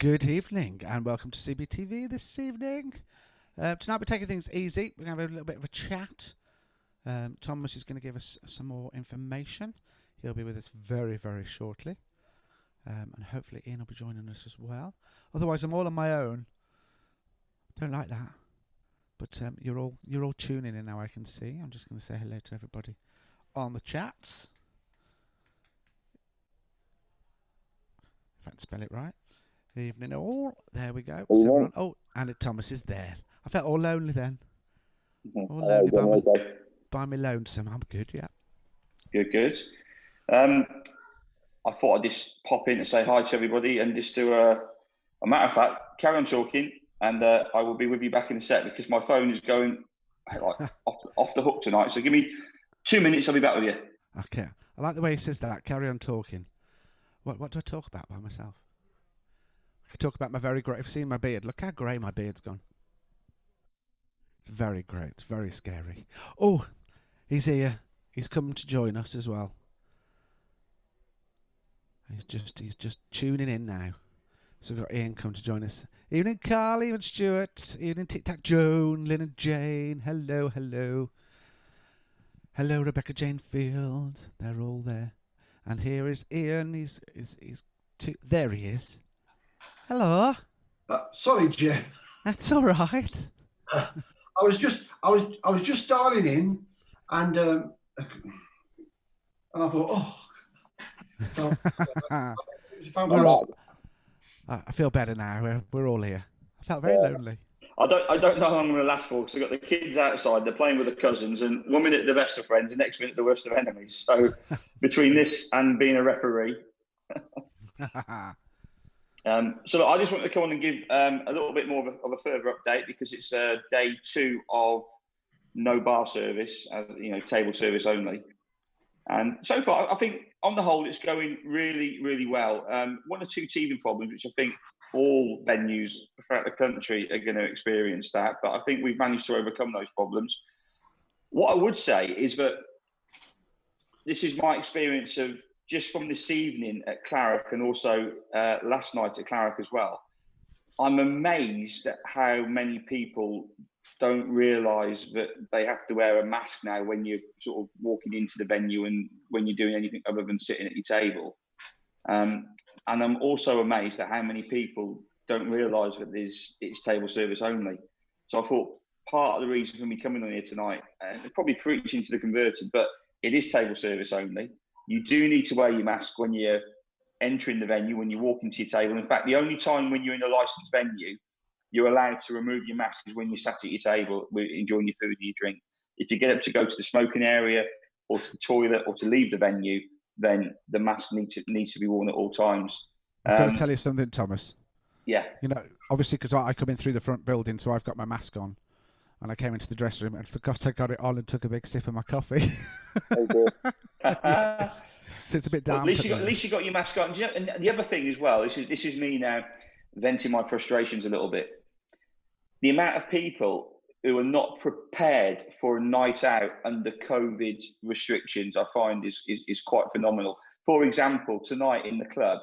Good evening and welcome to CBTV this evening. Tonight we're taking things easy. We're going to have a little bit of a chat. Thomas is going to give us some more information. He'll be with us very, very shortly. And hopefully Ian will be joining us as well. Otherwise, I'm all on my own. Don't like that. But you're all tuning in now, I can see. I'm just going to say hello to everybody on the chat. If I can spell it right. Evening all. There we go. Oh, and Thomas is there. I felt all lonely then. All lonely by me lonesome. I'm good, yeah. Good. I thought I'd just pop in to say hi to everybody and just do a matter of fact, carry on talking, and I will be with you back in a sec because my phone is going like off the hook tonight. So give me 2 minutes, I'll be back with you. Okay. I like the way he says that. Carry on talking. What do I talk about by myself? I talk about my very grey. If you've seen my beard, look how grey my beard's gone. It's very grey. It's very scary. Oh, he's here. He's come to join us as well. He's just tuning in now. So we've got Ian come to join us. Evening, Carl, evening, Stuart, evening, Tic Tac Joan, Lynn and Jane. Hello. Hello, Rebecca Jane Field. They're all there. And here is Ian. There he is. Hello. Sorry, Jim. That's all right. I was just dialing in, and I thought, oh. So, I feel better now. We're all here. I felt very lonely. I don't know how I'm going to last for because I've got the kids outside. They're playing with the cousins, and 1 minute the best of friends, the next minute the worst of enemies. So between this and being a referee. So look, I just want to come on and give a little bit more of a further update because it's day 2 of no bar service, table service only. And so far, I think on the whole, it's going really, really well. 1 or 2 teething problems, which I think all venues throughout the country are going to experience that. But I think we've managed to overcome those problems. What I would say is that this is my experience of just from this evening at Clarick and also last night at Clarick as well. I'm amazed at how many people don't realise that they have to wear a mask now when you're sort of walking into the venue and when you're doing anything other than sitting at your table. And I'm also amazed at how many people don't realise that it's table service only. So I thought part of the reason for me coming on here tonight, probably preaching to the converted, but it is table service only. You do need to wear your mask when you're entering the venue, when you walk into your table. In fact, the only time when you're in a licensed venue, you're allowed to remove your mask is when you're sat at your table enjoying your food and your drink. If you get up to go to the smoking area or to the toilet or to leave the venue, then the mask needs to be worn at all times. I've got to tell you something, Thomas. Yeah. Obviously, because I come in through the front building, so I've got my mask on. And I came into the dressing room and forgot I got it on and took a big sip of my coffee. Yes. So it's a bit damp. Well, at least you got your mask on. And the other thing as well, this is me now venting my frustrations a little bit. The amount of people who are not prepared for a night out under COVID restrictions, I find is quite phenomenal. For example, tonight in the club,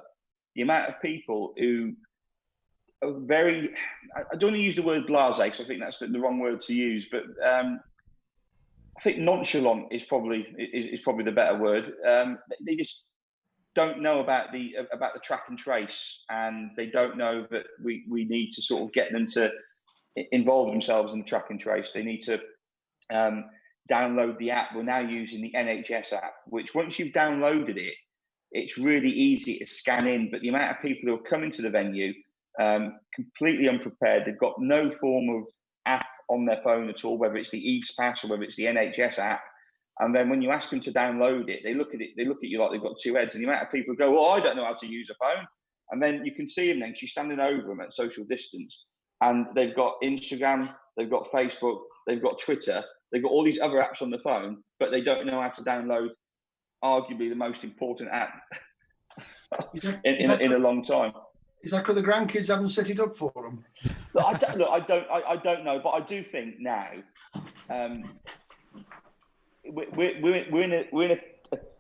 the amount of people who are very, I don't want to use the word blasé because I think that's the wrong word to use, but I think nonchalant is probably the better word. They just don't know about the track and trace, and they don't know that we need to sort of get them to involve themselves in the track and trace. They need to download the app. We're now using the NHS app, which once you've downloaded it, it's really easy to scan in. But the amount of people who are coming to the venue completely unprepared, they've got no form of app on their phone at all, whether it's the Eves Pass or whether it's the NHS app. And then when you ask them to download it, they look at you like they've got 2 heads. And the amount of people go, "Oh, I don't know how to use a phone." And then you can see them then, she's standing over them at social distance. And they've got Instagram, they've got Facebook, they've got Twitter, they've got all these other apps on the phone, but they don't know how to download arguably the most important app in a long time. Is that because the grandkids haven't set it up for them? I don't know, but I do think now we're in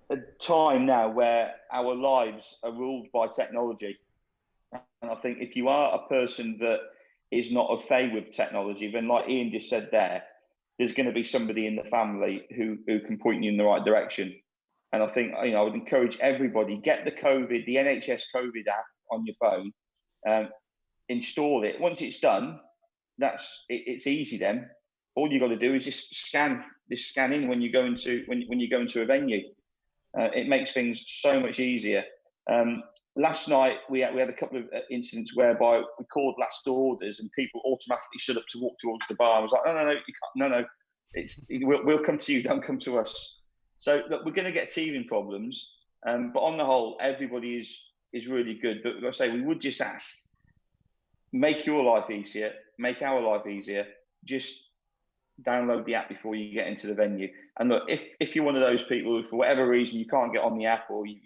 a time now where our lives are ruled by technology, And I think if you are a person that is not au fait with technology, then like Ian just said there's going to be somebody in the family who can point you in the right direction. And I think, I would encourage everybody, get the NHS COVID app on your phone, install it. Once it's done, it's easy then. All you got to do is just scan in when you go into a venue. It makes things so much easier. Last night we had a couple of incidents whereby we called last orders and people automatically stood up to walk towards the bar. I was like, no, you can't, we'll come to you, don't come to us. So look, we're going to get teething problems, but on the whole, everybody is really good. But like I say, we would just ask, make your life easier, make our life easier. Just download the app before you get into the venue. And look, if you're one of those people who, for whatever reason, you can't get on the app, or we've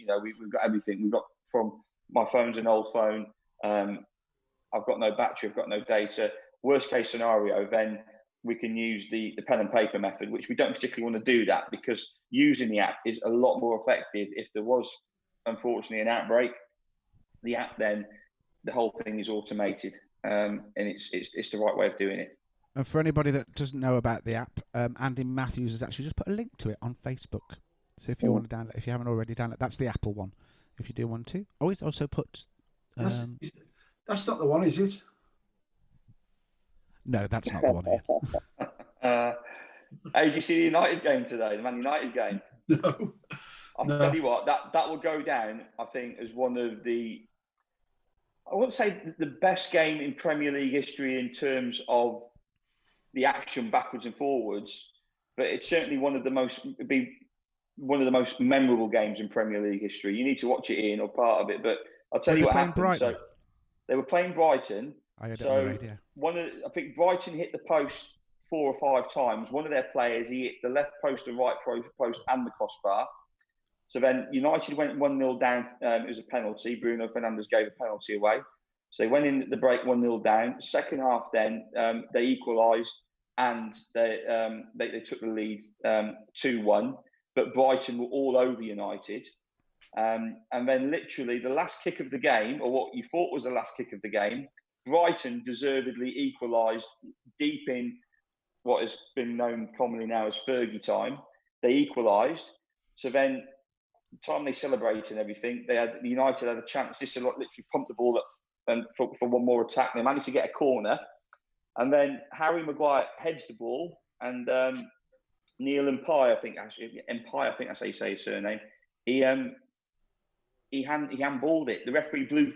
got everything. We've got, from my phone's an old phone. I've got no battery. I've got no data. Worst case scenario, then we can use the pen and paper method, which we don't particularly want to do that, because using the app is a lot more effective. If there was, unfortunately, an outbreak, the app, then the whole thing is automated, and it's the right way of doing it. And for anybody that doesn't know about the app, Andy Matthews has actually just put a link to it on Facebook. So if you want to download, if you haven't already downloaded, that's the Apple one. If you do want to, he's also put. That's not the one, is it? No, that's not the one. Hey, did you see the United game today? The Man United game? No. I'll tell you what, that will go down, I think, as one of the, I wouldn't say the best game in Premier League history in terms of the action backwards and forwards, but it's certainly one of the most memorable games in Premier League history. You need to watch it, Ian, or part of it. But I'll tell you what happened. Brighton? So they were playing Brighton. I heard it on the radio. I think Brighton hit the post 4 or 5 times. One of their players, he hit the left post, the right post, and the crossbar. So then United went 1-0 down. It was a penalty. Bruno Fernandes gave a penalty away. So they went in at the break 1-0 down. Second half, then they equalised and they took the lead 2-1. But Brighton were all over United. And then literally the last kick of the game, or what you thought was the last kick of the game, Brighton deservedly equalised deep in what has been known commonly now as Fergie time. They equalised. So then, the time they celebrated and everything, United had a chance just to literally pump the ball up and for one more attack. They managed to get a corner, and then Harry Maguire heads the ball, and Neil Empire, I think that's how you say his surname. He handballed it. The referee blew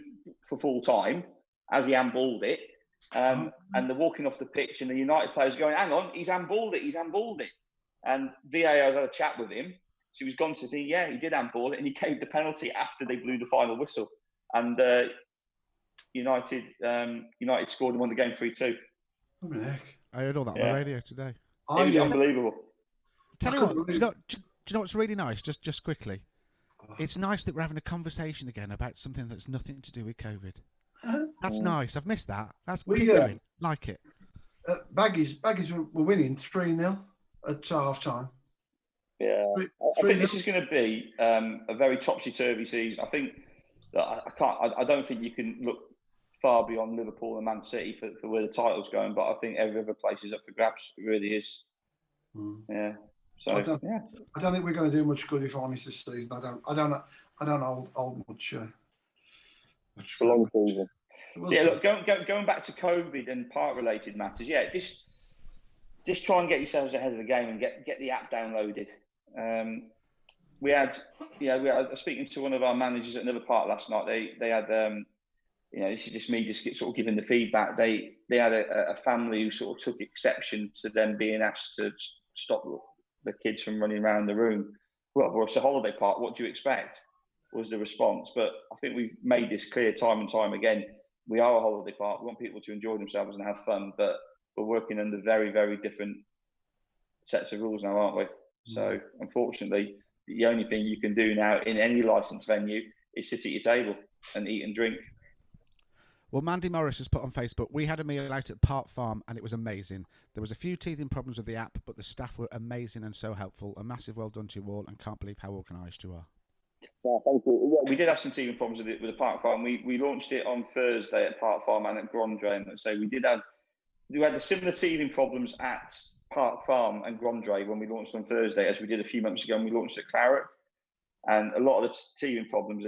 for full time as he handballed it. And they're walking off the pitch, and the United players are going, hang on, he's handballed it. And VAR had a chat with him. So he was gone to he did handball it, and he gave the penalty after they blew the final whistle. And United scored and won the game 3-2. What the heck? I heard all that on the radio today. It was unbelievable. Tell you what, do you know what's really nice? Just quickly. It's nice that we're having a conversation again about something that's nothing to do with COVID. That's nice. I've missed that. That's good. Like it. Baggies were winning 3-0 at half time. Yeah, I think this is going to be a very topsy-turvy season. I think that I don't think you can look far beyond Liverpool and Man City for where the title's going, but I think every other place is up for grabs. It really is. Yeah. So I don't think we're going to do much good, if I'm honest, this season. I don't hold much. It's a long season. Look, going back to COVID and park-related matters. Yeah, just try and get yourselves ahead of the game and get the app downloaded. We had speaking to one of our managers at another park last night. They had this is just me sort of giving the feedback. They had a family who sort of took exception to them being asked to stop the kids from running around the room. Well, it's a holiday park. What do you expect? Was the response. But I think we've made this clear time and time again. We are a holiday park. We want people to enjoy themselves and have fun, but we're working under very, very different sets of rules now, aren't we? So, unfortunately, the only thing you can do now in any licensed venue is sit at your table and eat and drink. Well, Mandy Morris has put on Facebook, we had a meal out at Park Farm and it was amazing. There was a few teething problems with the app, but the staff were amazing and so helpful. A massive well done to you all, and can't believe how organised you are. Yeah, thank you. Yeah, we did have some teething problems with the Park Farm. We launched it on Thursday at Park Farm and at Grandre. And so we had the similar teething problems at Park Farm and Grandre when we launched on Thursday, as we did a few months ago when we launched at Claret. And a lot of the teething problems,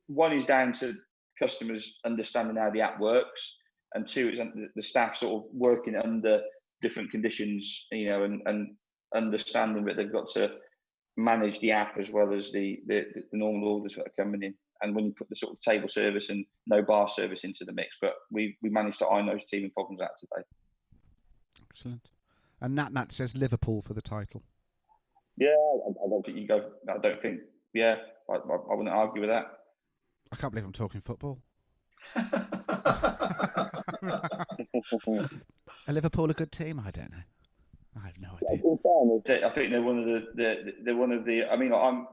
one is down to customers understanding how the app works, and two, is the staff sort of working under different conditions, and understanding that they've got to manage the app as well as the normal orders that are coming in. And when you put the sort of table service and no bar service into the mix, but we managed to iron those teething problems out today. Excellent. And Nat says Liverpool for the title. Yeah, I don't think you go. I don't think. Yeah, I wouldn't argue with that. I can't believe I'm talking football. Are Liverpool a good team? I don't know. I have no idea. I think they're one of the. I mean, I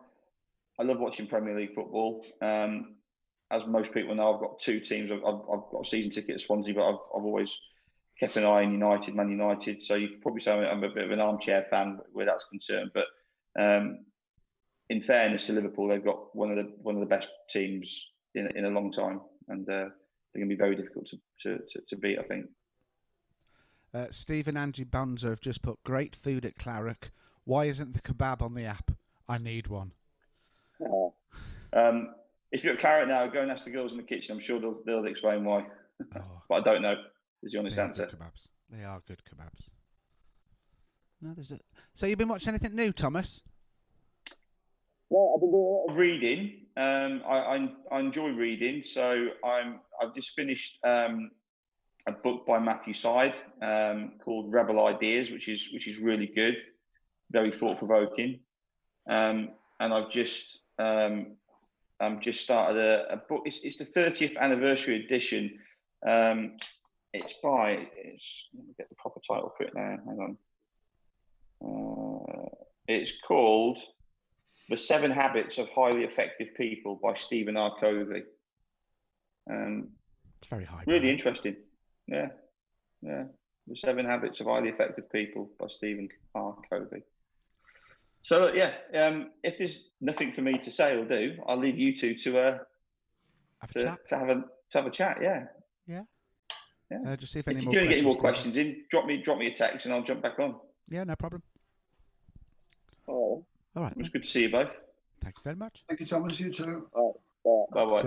love watching Premier League football. As most people know, I've got two teams. I've got a season ticket at Swansea, but I've always kept an eye on Man United. So you could probably say I'm a bit of an armchair fan where that's concerned. But in fairness to Liverpool, they've got one of the best teams in a long time, and they're going to be very difficult to beat, I think. Steve and Angie Banzer have just put great food at Claret. Why isn't the kebab on the app? I need one. If you're at Claret now, go and ask the girls in the kitchen. I'm sure they'll explain why. But I don't know. Is the honest answer. Good kebabs. They are good kebabs. No, So you've been watching anything new, Thomas? Well, I've been doing a lot of reading. I enjoy reading. So I've just finished a book by Matthew Side called Rebel Ideas, which is really good, very thought provoking. And I've just started a book. It's the 30th anniversary edition. Let me get the proper title for it now. Hang on. It's called The 7 Habits of Highly Effective People by Stephen R. Covey. It's very high. Really interesting. Yeah. The 7 Habits of Highly Effective People by Stephen R. Covey. So yeah, if there's nothing for me to say or do, I'll leave you two to have a chat. Yeah. Just see if any if more you do get any more come questions in, drop me a text and I'll jump back on. Yeah, no problem. All right. It's good to see you both. Thank you very much. Thank you, Thomas. You too. Bye-bye.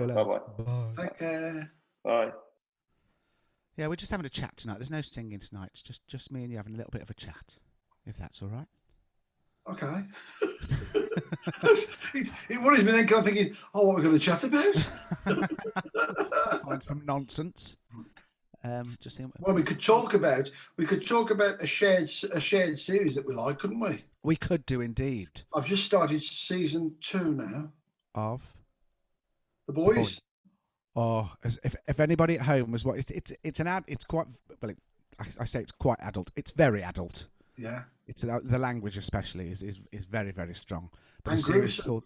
Take care. Bye. Yeah, we're just having a chat tonight. There's no singing tonight. It's just me and you having a little bit of a chat, if that's all right. Okay. It worries me then, because I'm thinking, what are we going to chat about? Find some nonsense. Just seeing. Well, we could talk about a shared series that we like, couldn't we? We could do indeed. I've just started season 2 now. Of The Boys. Oh, as if anybody at home was what it's quite well. I say it's quite adult. It's very adult. Yeah. It's the language especially is very, very strong. But and a series gruesome.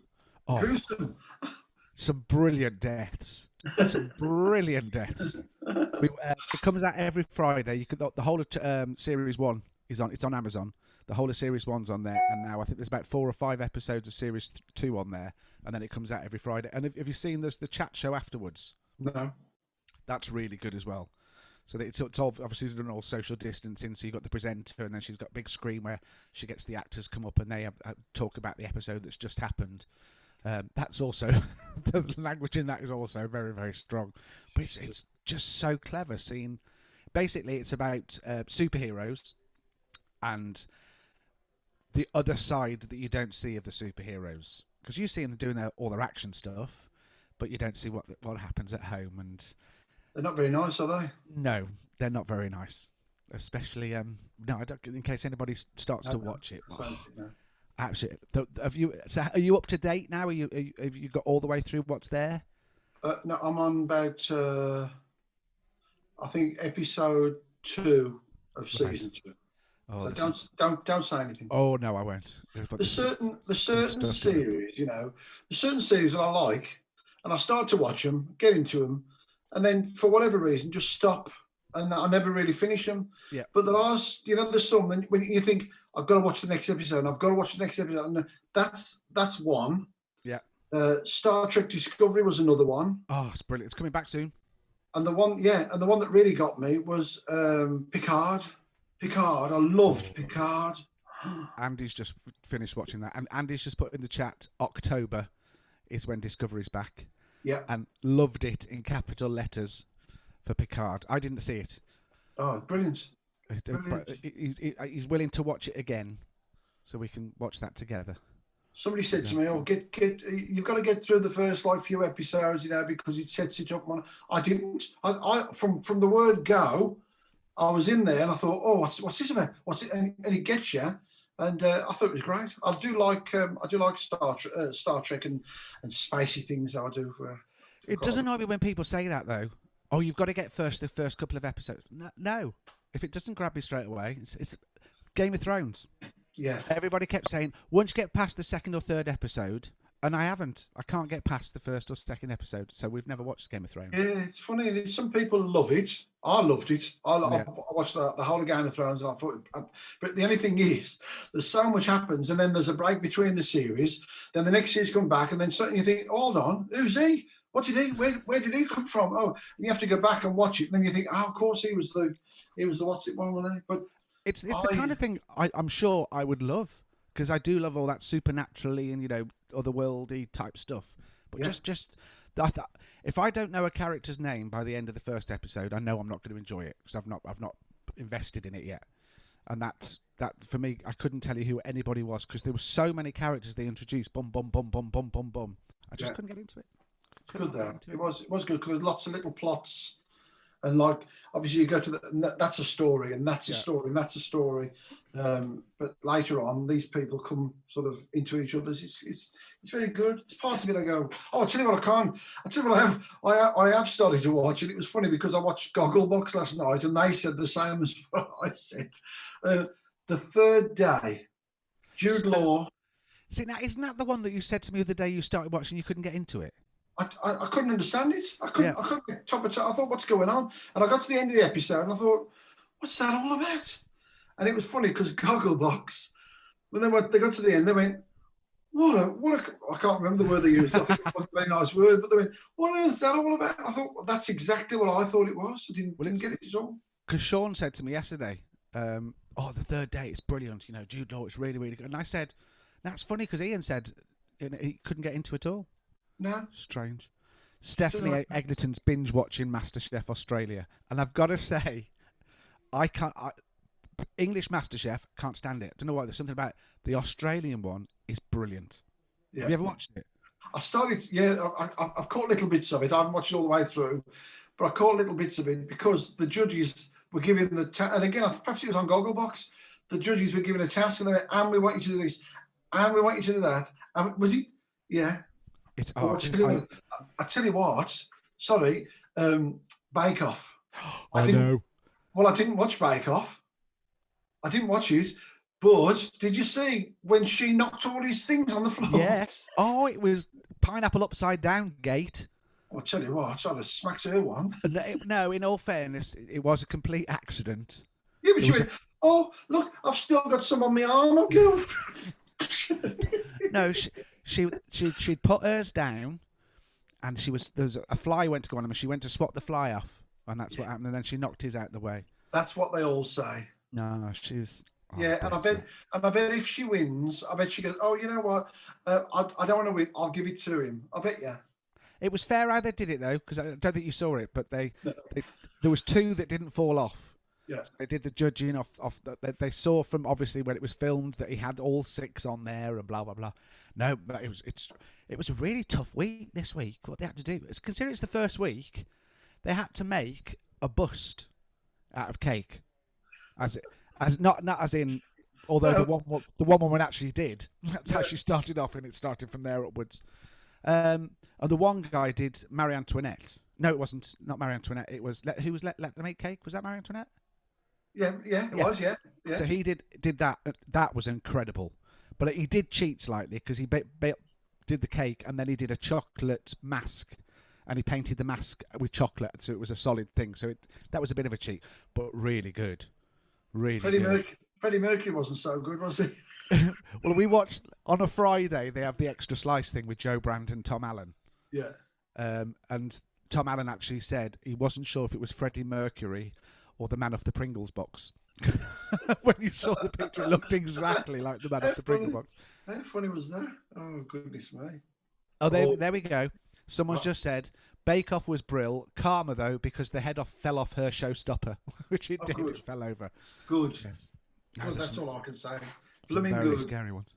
called Gruesome. Some brilliant deaths. Some brilliant deaths. It comes out every Friday. You could the whole of series 1 is on. It's on Amazon. The whole of series 1's on there, and now I think there's about 4 or 5 episodes of series 2 on there, and then it comes out every Friday. And have you seen the chat show afterwards? No. That's really good as well. So it's obviously done all social distancing. So you've got the presenter, and then she's got a big screen where she gets the actors come up and they talk about the episode that's just happened. That's also the language in that is also very, very strong. But it's just so clever. Basically, it's about superheroes and the other side that you don't see of the superheroes, because you see them doing all their action stuff, but you don't see what happens at home. And they're not very nice, are they? No, they're not very nice. Especially no, I don't. In case anybody starts to watch it. No. Absolutely. Are you up to date now? Have you got all the way through what's there? No, I'm on about I think episode 2 of season 2. Oh, so don't say anything. Oh no, I won't. There's certain series, there's certain series that I like, and I start to watch them, get into them, and then for whatever reason just stop, and I never really finish them. Yeah. But there are, there's some when you think I've got to watch the next episode, and I've got to watch the next episode, and that's one. Yeah. Star Trek Discovery was another one. Oh, it's brilliant. It's coming back soon. And the one that really got me was Picard. Picard. I loved Picard. Andy's just finished watching that, and Andy's just put in the chat, October is when Discovery's back. Yeah. And loved it in capital letters for Picard. I didn't see it. Oh, brilliant. But he's willing to watch it again, so we can watch that together. Somebody said to me, "Oh, you've got to get through the first few episodes, because it sets it up." I didn't. I from the word go, I was in there and I thought, "Oh, what's this about? What's it?" And it gets you. And I thought it was great. I do like Star Trek and spacey things. I do. It doesn't annoy me when people say that though. Oh, you've got to get the first couple of episodes. No, if it doesn't grab me straight away, it's Game of Thrones. Yeah. Everybody kept saying once you get past the second or third episode, and I haven't. I can't get past the first or second episode, so we've never watched Game of Thrones. Yeah, it's funny. Some people love it. I loved it. I watched the whole of Game of Thrones, and I thought. But the only thing is, there's so much happens, and then there's a break between the series. Then the next series come back, and then suddenly you think, hold on, who's he? What did he? Where did he come from? Oh, and you have to go back and watch it, and then you think, oh, of course he was the what's it one, wasn't he? But it's the kind of thing I'm sure I would love, because I do love all that supernaturally and otherworldly type stuff. But just if I don't know a character's name by the end of the first episode, I know I'm not going to enjoy it because I've not invested in it yet. And that for me, I couldn't tell you who anybody was because there were so many characters they introduced. Bum bum bum bum bum bum bum. I just couldn't get into it. Good though. It was good because lots of little plots. And obviously you go to that's a story and that's a story and that's a story. But later on, these people come sort of into each other's. It's very good. It's part of it. I go, oh, I tell you what, I tell you what, I have started to watch, and it was funny because I watched Gogglebox last night, and they said the same as what I said. The Third Day, Jude Law. See, now isn't that the one that you said to me the other day you started watching? You couldn't get into it. I couldn't understand it. I couldn't get top of top. I thought, what's going on? And I got to the end of the episode and I thought, what's that all about? And it was funny because Gogglebox, when they got to the end, they went, what a I can't remember the word they used. It was a very nice word, but they went, what is that all about? I thought, well, that's exactly what I thought it was. I didn't get it at all. Because Sean said to me yesterday, The Third Day, it's brilliant. Jude Law, it's really, really good. And I said, that's funny because Ian said he couldn't get into it all. No. Strange. Stephanie Eglinton's binge watching MasterChef Australia, and I've got to say, English MasterChef can't stand it. I don't know why. There's something about it. The Australian one is brilliant. Yeah. Have you ever watched it? I started. Yeah, I've caught little bits of it. I haven't watched it all the way through, but I caught little bits of it because the judges were given and again, perhaps it was on Gogglebox. The judges were given a task, and they went, "And we want you to do this, and we want you to do that." Was it? Yeah. It's I tell you what. Sorry, Bake Off. I know. Well, I didn't watch Bake Off. I didn't watch it. But did you see when she knocked all these things on the floor? Yes. Oh, it was pineapple upside down gate. I'll tell you what, I'd have smacked her one. No, in all fairness, it was a complete accident. Yeah, but she went, oh, look, I've still got some on my arm. I'm good. No, she'd put hers down, and there's a fly went to go on him, and she went to swap the fly off, and that's what happened. And then she knocked his out the way. That's what they all say. No, she was. Yeah, and I bet if she wins, I bet she goes, oh, you know what? I don't want to win. I'll give it to him. I bet you. It was fair how they did it though, because I don't think you saw it, but there was two that didn't fall off. Yeah, they did the judging off they saw from obviously when it was filmed that he had all 6 on there and blah blah blah. No, but it was a really tough week this week. What they had to do is, consider it's the first week, they had to make a bust out of cake, as not as in, although the one woman actually did. That's how she started off, and it started from there upwards. And the one guy did Marie Antoinette. No, it wasn't. Not Marie Antoinette. It was who was let them make cake? Was that Marie Antoinette? Yeah, it was. Yeah. So he did that. That was incredible. But he did cheat slightly because he did the cake and then he did a chocolate mask, and he painted the mask with chocolate, so it was a solid thing. So that was a bit of a cheat, but really good. Really good. Freddie Mercury wasn't so good, was he? Well, we watched on a Friday. They have the extra slice thing with Joe Brandt and Tom Allen. Yeah. And Tom Allen actually said he wasn't sure if it was Freddie Mercury or the man off the Pringles box. When you saw the picture, it looked exactly like the man off the Pringles box. How funny was that? Oh, goodness me. Oh, there we go. Someone's just said Bake Off was brill. Karma, though, because the head fell off her showstopper, which it did. Good. It fell over. Good. Yes. Well, that's all I can say. Some very good. scary ones.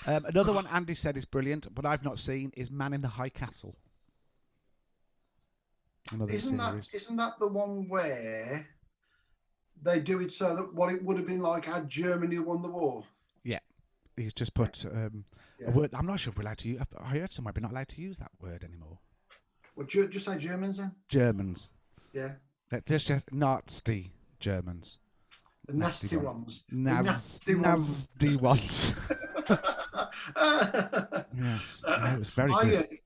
Another one Andy said is brilliant, but I've not seen, is Man in the High Castle. Another series. Isn't that the one where they do it so that what it would have been like had Germany won the war? Yeah. He's just put a word. I'm not sure if we're allowed to use. I heard somewhere we're not allowed to use that word anymore. Well, just say Germans then. Germans. Yeah. Just Nazi Germans. The nasty ones. Nasty ones. Yes, it was very good.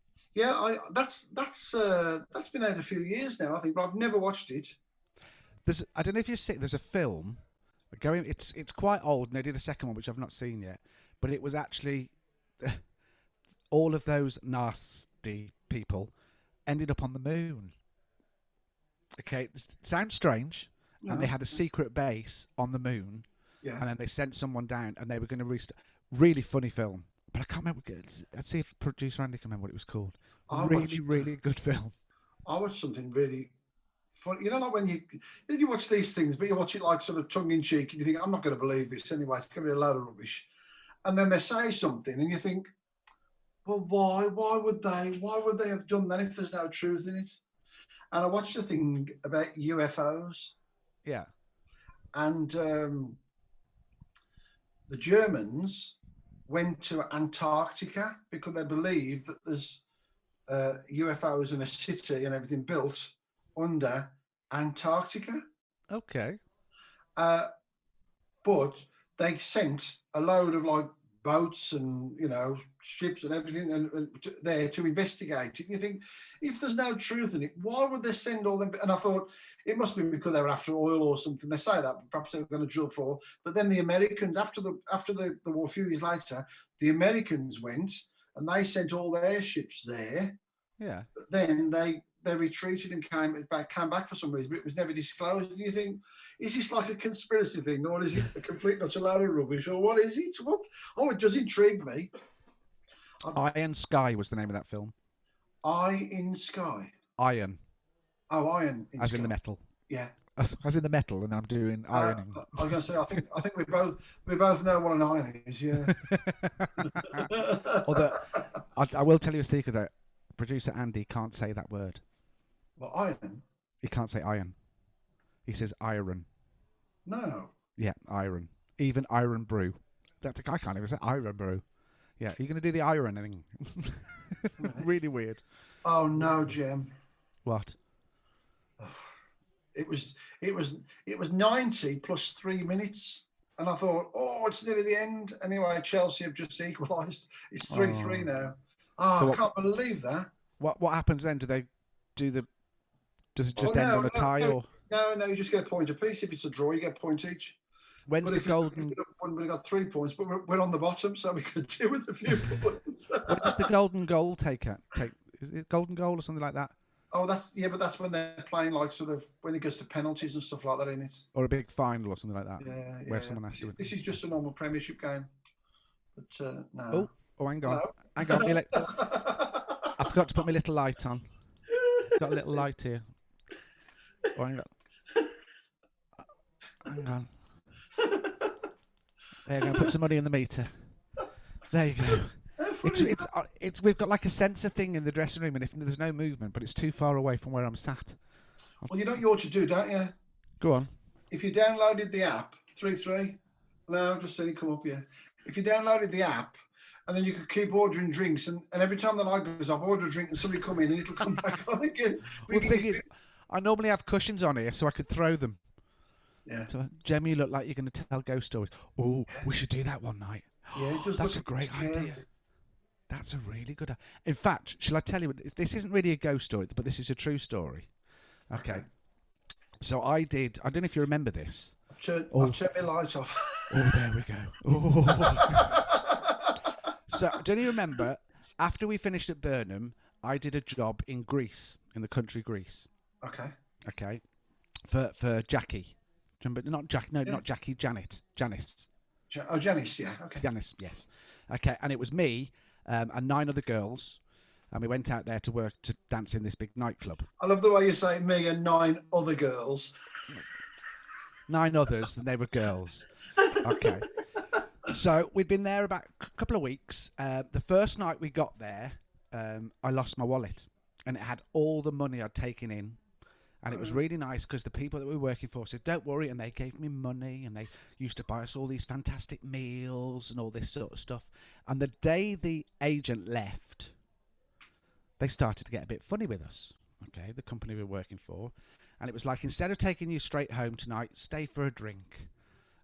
That's been out a few years now, I think, but I've never watched it. I don't know if you see. There's a film going. It's quite old, and they did a second one which I've not seen yet. But it was actually all of those nasty people ended up on the moon. Okay, it sounds strange. No. And they had a secret base on the moon, and then they sent someone down, and they were going to restart. Really funny film, but I can't remember. Let's see if producer Andy can remember what it was called. Really good film. I watched something really funny. You know, like when you watch these things, but you watch it like sort of tongue in cheek, and you think, I'm not going to believe this anyway. It's going to be a load of rubbish. And then they say something, and you think, well, why? Why would they have done that if there's no truth in it? And I watched a thing about UFOs. Yeah. And the Germans went to Antarctica because they believe that there's UFOs and a city and everything built under Antarctica. Okay. But they sent a load of like boats and, you know, ships and everything and there to investigate it. And you think, if there's no truth in it, why would they send all them? And I thought it must be because they were after oil or something. They say that, but perhaps they were going to drill for oil. But then the Americans, after the war, a few years later, the Americans went and they sent all their ships there. Yeah. But then they retreated and came back for some reason, but it was never disclosed. And you think, is this like a conspiracy thing, or is it a complete utter load of rubbish, or what is it? What? Oh, it does intrigue me. Iron Sky was the name of that film. Eye in Sky. Iron. Oh, Iron. As in the metal. Yeah. As in the metal, and I'm doing ironing. I was going to say, I think we both know what an iron is. Yeah. Although I will tell you a secret though. Producer Andy can't say that word. Well, iron. He can't say iron. He says iron. No. Yeah, iron. Even iron brew. I can't even say iron brew. Yeah, are you going to do the ironing? Really weird. Oh no, Jim. What? It was 90 plus 3 minutes, and I thought, oh, it's nearly the end. Anyway, Chelsea have just equalised. It's 3-3 now. Oh, so I can't believe that. What happens then? Does it just end on a tie or? No, you just get a point apiece. If it's a draw, you get a point each. When's the golden? We got 3 points, but we're on the bottom, so we could do with a few points. When does the golden goal take? Is it golden goal or something like that? Oh, but that's when they're playing like sort of when it goes to penalties and stuff like that, isn't it? Or a big final or something like that. Yeah. Where someone has to. This is just a normal Premiership game. But no. Oh, hang on. No. Hang on. I forgot to put my little light on. Got a little light here. Oh, hang on. There you go. Put some money in the meter. There you go. We've got like a sensor thing in the dressing room, and if there's no movement, but it's too far away from where I'm sat. Well, you know what you ought to do, don't you? Go on. If you downloaded the app, 3-3. No, I've just seen it come up here. If you downloaded the app, and then you could keep ordering drinks, and every time the light goes off, order a drink, and somebody come in, and it'll come back on again. Well, the thing is, I normally have cushions on here, so I could throw them. Yeah. So, Jem, you look like you're going to tell ghost stories. Oh, we should do that one night. Yeah, that's a great idea. That's a really good idea. In fact, shall I tell you, this isn't really a ghost story, but this is a true story. Okay. So I don't know if you remember this. I've turned my light off. Oh, there we go. Oh. So, don't you remember, after we finished at Burnham, I did a job in Greece, in the country Greece. Okay. For Jackie. Remember, not Jack. No, not Jackie. Janice. Janice, yeah. Okay. Janice, yes. Okay, and it was me and 9 other girls, and we went out there to work to dance in this big nightclub. I love the way you say me and 9 other girls. 9 others, and they were girls. Okay. So we'd been there about a couple of weeks. The first night we got there, I lost my wallet, and it had all the money I'd taken in. And it was really nice because the people that we were working for said, don't worry. And they gave me money, and they used to buy us all these fantastic meals and all this sort of stuff. And the day the agent left, they started to get a bit funny with us. Okay, the company we were working for. And it was like, instead of taking you straight home tonight, stay for a drink.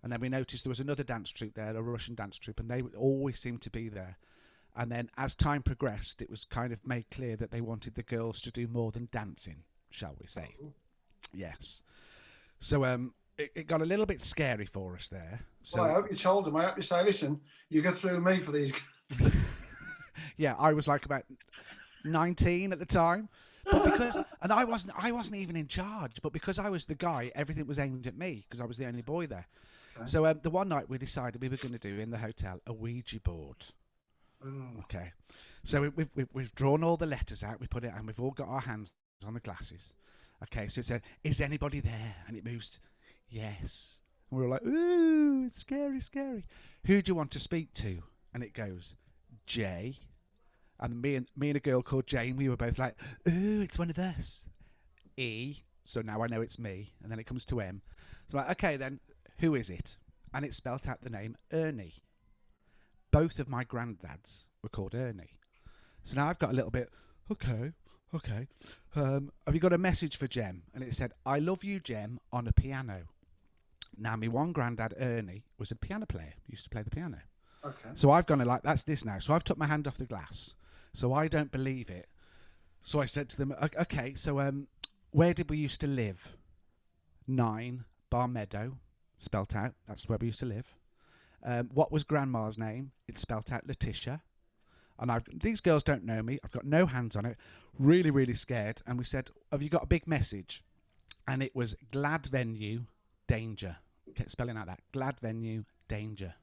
And then we noticed there was another dance troupe there, a Russian dance troupe, and they always seemed to be there. And then as time progressed, it was kind of made clear that they wanted the girls to do more than dancing, shall we say. Yes. So it got a little bit scary for us there. So well, I hope you told them. I hope you say, listen, you go through me for these. Yeah, I was like about 19 at the time. But because, and I wasn't even in charge, but because I was the guy, everything was aimed at me because I was the only boy there. Okay. So the one night we decided we were going to do in the hotel a Ouija board. Okay, so we've drawn all the letters out, we put it, and we've all got our hands on the glasses. Okay, so it said, "Is anybody there?" And it moves, yes. And we were like, "Ooh, it's scary, scary." Who do you want to speak to? And it goes, J. And me and a girl called Jane, we were both like, "Ooh, it's one of us." E. So now I know it's me. And then it comes to M. So I'm like, okay, then who is it? And it spelt out the name Ernie. Both of my granddads were called Ernie. So now I've got a little bit, okay. Have you got a message for Jem? And it said, "I love you, Jem," on a piano. Now, my one granddad, Ernie, was a piano player. He used to play the piano. Okay. So I've gone like, that's this now. So I've took my hand off the glass. So I don't believe it. So I said to them, okay, so where did we used to live? 9 Bar Meadow, spelt out. That's where we used to live. What was Grandma's name? It's spelt out Letitia. And these girls don't know me. I've got no hands on it. Really, really scared. And we said, have you got a big message? And it was glad venue, danger. Kept spelling out that. Glad venue, danger.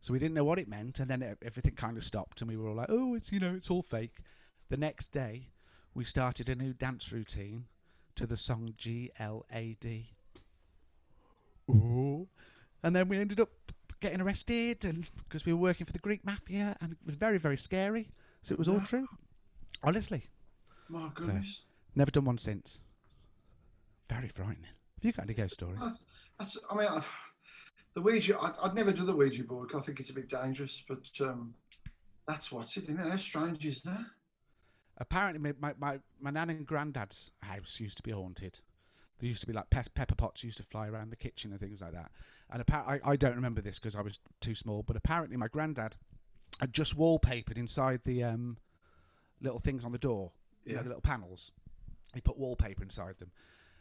So we didn't know what it meant. And then everything kind of stopped. And we were all like, oh, it's all fake. The next day, we started a new dance routine to the song GLAD. Ooh. And then we ended up getting arrested, and because we were working for the Greek mafia, and it was very, very scary. So it was all true, honestly. My goodness. So, never done one since. Very frightening. Have you got any ghost stories? The Ouija, I'd never do the Ouija board because I think it's a bit dangerous, but that's what's it, isn't it? How strange is that? Apparently, my nan and granddad's house used to be haunted. There used to be like pepper pots used to fly around the kitchen and things like that. And I don't remember this because I was too small, but apparently my granddad had just wallpapered inside the little things on the door, you know, the little panels. He put wallpaper inside them.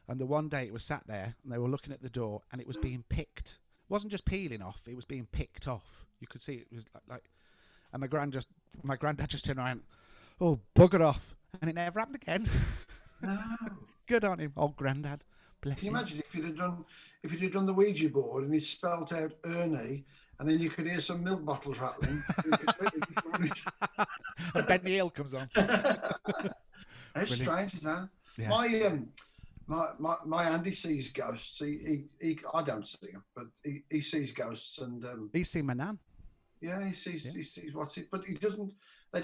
And the one day it was sat there and they were looking at the door and it was being picked. It wasn't just peeling off, it was being picked off. You could see it was like and my granddad just turned around, oh, bugger off. And it never happened again. No. Good on him, old granddad. Bless Can you him. imagine if you'd done the Ouija board and he spelt out Ernie, and then you could hear some milk bottles rattling. And Benny Hill comes on. How strange is that? Yeah. My Andy sees ghosts. He I don't see them, but he sees ghosts, and he's seen my nan. Yeah, he sees what's it, but he doesn't. I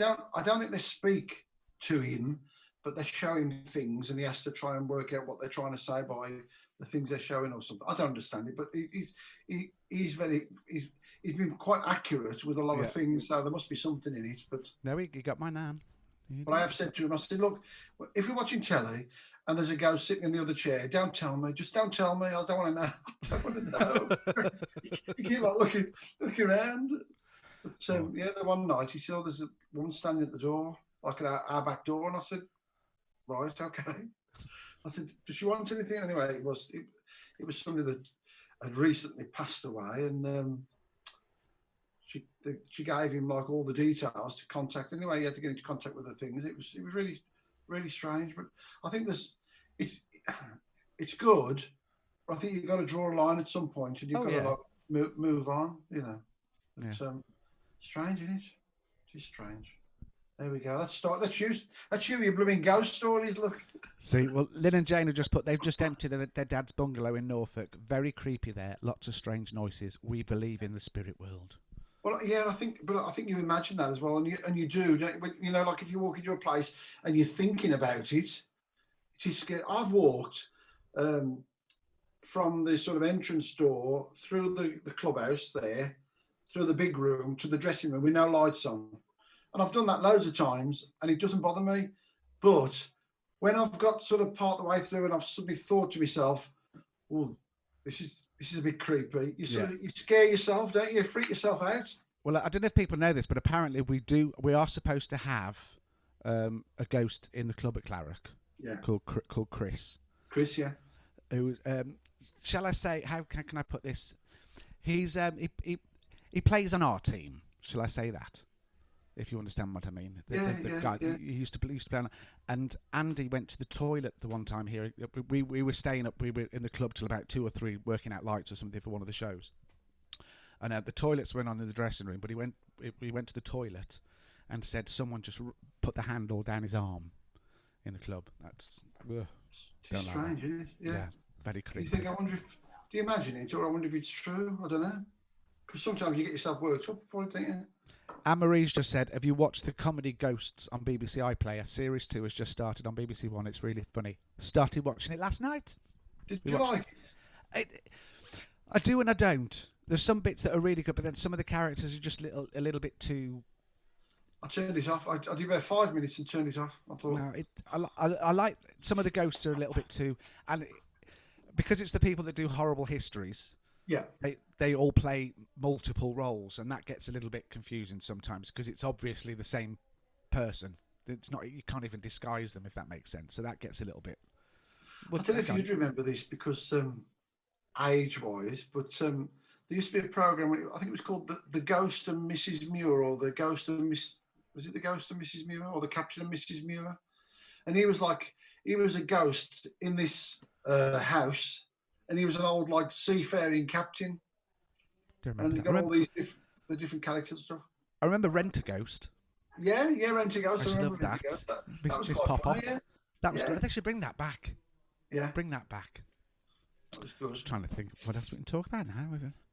don't think they speak to him, but they show him things, and he has to try and work out what they're trying to say by the things they're showing or something. I don't understand it, but he's been quite accurate with a lot of things. So there must be something in it. But no, he got my nan. But I have said to him, I said, look, if we're watching telly and there's a ghost sitting in the other chair, don't tell me. Just don't tell me. I don't want to know. I don't want to know. You keep like looking around. But the one night he saw there's a woman standing at the door, like at our back door, and I said, right, okay. I said, does she want anything? Anyway, it was somebody that had recently passed away, and she gave him like all the details to contact. Anyway, he had to get into contact with the things. It was really, really strange. But I think it's good. But I think you've got to draw a line at some point, and you've got to like move on. You know, it's strange, isn't it? It is strange. There we go. Let's start. Let's use your blooming ghost stories. Look. See, well, Lynn and Jane have they've just emptied their dad's bungalow in Norfolk. Very creepy there. Lots of strange noises. We believe in the spirit world. Well, yeah, I think you imagine that as well, and you do, don't you know, like if you walk into a place and you're thinking about it, it is scary. I've walked from the sort of entrance door through the clubhouse there, through the big room to the dressing room with no lights on, and I've done that loads of times, and it doesn't bother me. But when I've got sort of part of the way through, and I've suddenly thought to myself, "Oh, this is a bit creepy." You scare yourself, don't you? You freak yourself out. Well, I don't know if people know this, but apparently we are supposed to have a ghost in the club at Clarick. Yeah. Called Chris. Chris, yeah. Who shall I say? How can I put this? He's he plays on our team. Shall I say that? If you understand what I mean. The guy he used to play on. And Andy went to the toilet the one time here. We were staying up. We were in the club till about 2 or 3, working out lights or something for one of the shows. And the toilets went on in the dressing room, but he went to the toilet and said someone just put the handle down his arm in the club. That's it's strange, isn't it? Yeah, very creepy. Do you imagine it, or I wonder if it's true? I don't know. Because sometimes you get yourself worked up for it, don't you? Anne-Marie's just said, have you watched the comedy Ghosts on BBC iPlayer? Series 2 has just started on BBC One. It's really funny. Started watching it last night. Did you like it? I do and I don't. There's some bits that are really good, but then some of the characters are just a little bit too... I turned it off. I did about 5 minutes and turned it off. I thought... No, I like... Some of the ghosts are a little bit too... And because it's the people that do horrible histories... Yeah, they all play multiple roles, and that gets a little bit confusing sometimes because it's obviously the same person. It's not, you can't even disguise them, if that makes sense. So that gets a little bit. I don't know if you'd remember this because age-wise, but there used to be a program. I think it was called the Ghost and Mrs. Muir, or the Ghost and Miss. Was it the Ghost and Mrs. Muir, or the Captain and Mrs. Muir? And he was a ghost in this house. And he was an old, like, seafaring captain. And he got all the different characters and stuff. I remember Rent-A-Ghost. Yeah, Rent-A-Ghost. I love that. Miss Pop-Off. Yeah. That was good. They should bring that back. Yeah. Bring that back. That was good. I'm just trying to think what else we can talk about now.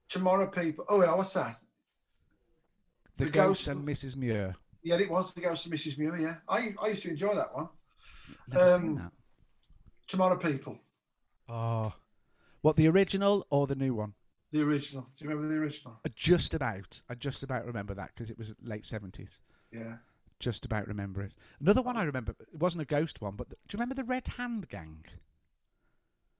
Tomorrow People. Oh, yeah, what's that? The Ghost and Mrs. Muir. Yeah, it was The Ghost and Mrs. Muir, yeah. I used to enjoy that one. Never seen that. Tomorrow People. Oh. What, the original or the new one? The original. Do you remember the original? I just about remember that because it was late 70s. Yeah. Just about remember it. Another one I remember, it wasn't a ghost one, but do you remember the Red Hand Gang?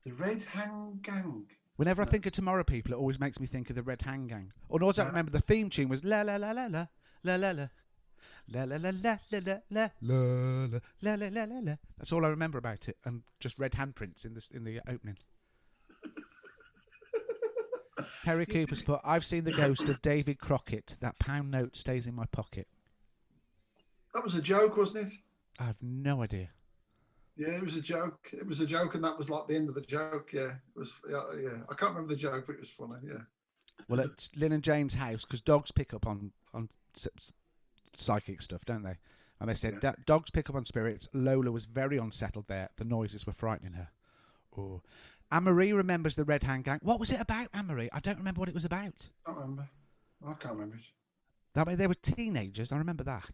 The Red Hand Gang? Whenever I think of Tomorrow People, it always makes me think of the Red Hand Gang. Or also I remember the theme tune was la la la la la la la la. La la la la la la la la la la la la la. That's all I remember about it, and just red handprints in the opening. Harry Cooper's put, I've seen the ghost of David Crockett. That pound note stays in my pocket. That was a joke, wasn't it? I have no idea. Yeah, it was a joke. It was a joke, and that was like the end of the joke. Yeah, it was. Yeah. I can't remember the joke, but it was funny. Yeah. Well, it's Lynn and Jane's house because dogs pick up on psychic stuff, don't they? And they said dogs pick up on spirits. Lola was very unsettled there. The noises were frightening her. Oh. Anne-Marie remembers the Red Hand Gang. What was it about, Anne-Marie? I don't remember what it was about. I can't remember it. That way they were teenagers. I remember that.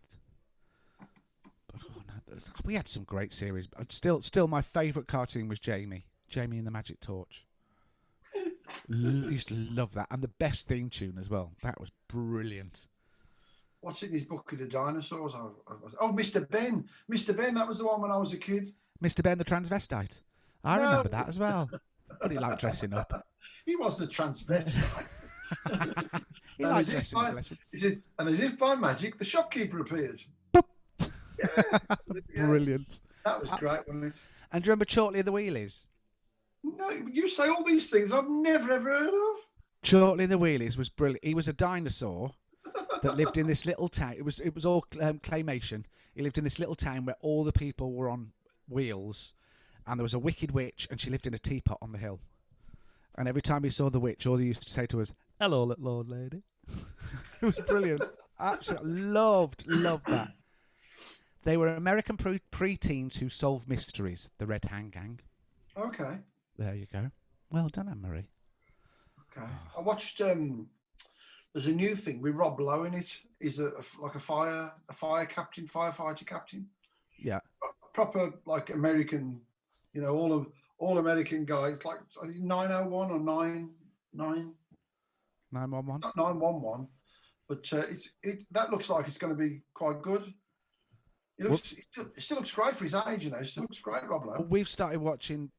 But we had some great series. Still, my favourite cartoon was Jamie and the Magic Torch. Used to love that, and the best theme tune as well. That was brilliant. What's in his Book of the Dinosaurs? Oh, Mr. Ben. Mr. Ben. That was the one when I was a kid. Mr. Ben the transvestite. I remember that as well. But he liked dressing up. He wasn't a transvestite. He liked dressing up. And as if by magic, the shopkeeper appeared. Brilliant. That was great, wasn't it? And do you remember Chortley and the Wheelies? No, you say all these things I've never ever heard of. Chorley and the Wheelies was brilliant. He was a dinosaur that lived in this little town. It was all claymation. He lived in this little town where all the people were on wheels, and there was a wicked witch, and she lived in a teapot on the hill. And every time he saw the witch, all he used to say to us, "Hello, little old lady." It was brilliant. Absolutely loved that. They were American pre-teens who solved mysteries. The Red Hand Gang. Okay. There you go. Well done, Anne-Marie. Okay. I watched. There's a new thing with Rob Lowe in it. He's like a firefighter captain. Yeah. Proper like American, all American guys, like 901 or 911. Not 911, but that looks like it's going to be quite good. It still looks great for his age, It still looks great, Rob Lowe. We've started watching